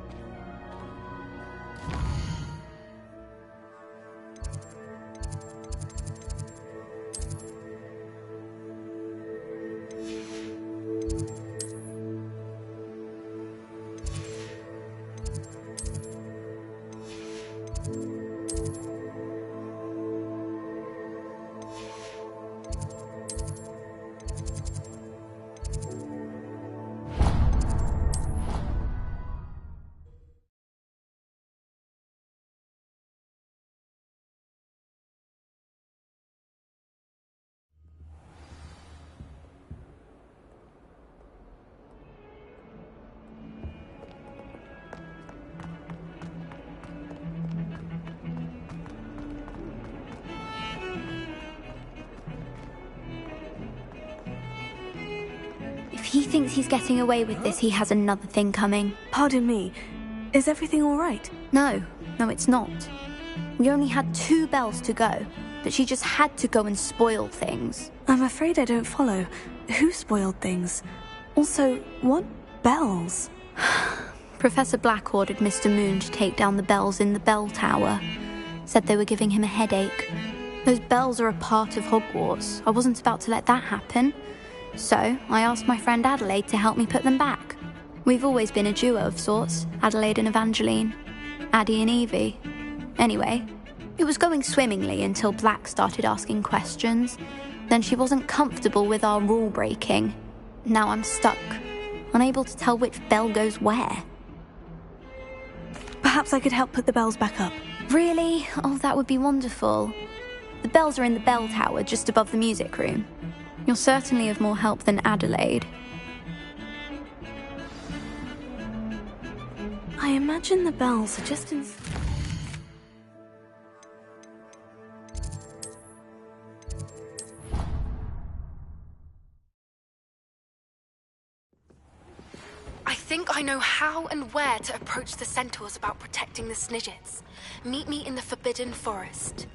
If he thinks he's getting away with this, he has another thing coming. Pardon me, is everything all right? No, it's not. We only had 2 bells to go, but she just had to go and spoil things. I'm afraid I don't follow. Who spoiled things? Also, what bells? Professor Black ordered Mr. Moon to take down the bells in the bell tower. Said they were giving him a headache. Those bells are a part of Hogwarts. I wasn't about to let that happen. So, I asked my friend Adelaide to help me put them back. We've always been a duo of sorts, Adelaide and Evangeline. Addie and Evie. Anyway, it was going swimmingly until Black started asking questions. Then she wasn't comfortable with our rule breaking. Now I'm stuck, unable to tell which bell goes where. Perhaps I could help put the bells back up. Really? Oh, that would be wonderful. The bells are in the bell tower just above the music room. You're certainly of more help than Adelaide. I imagine the bells are just in... I think I know how and where to approach the centaurs about protecting the Snidgets. Meet me in the Forbidden Forest.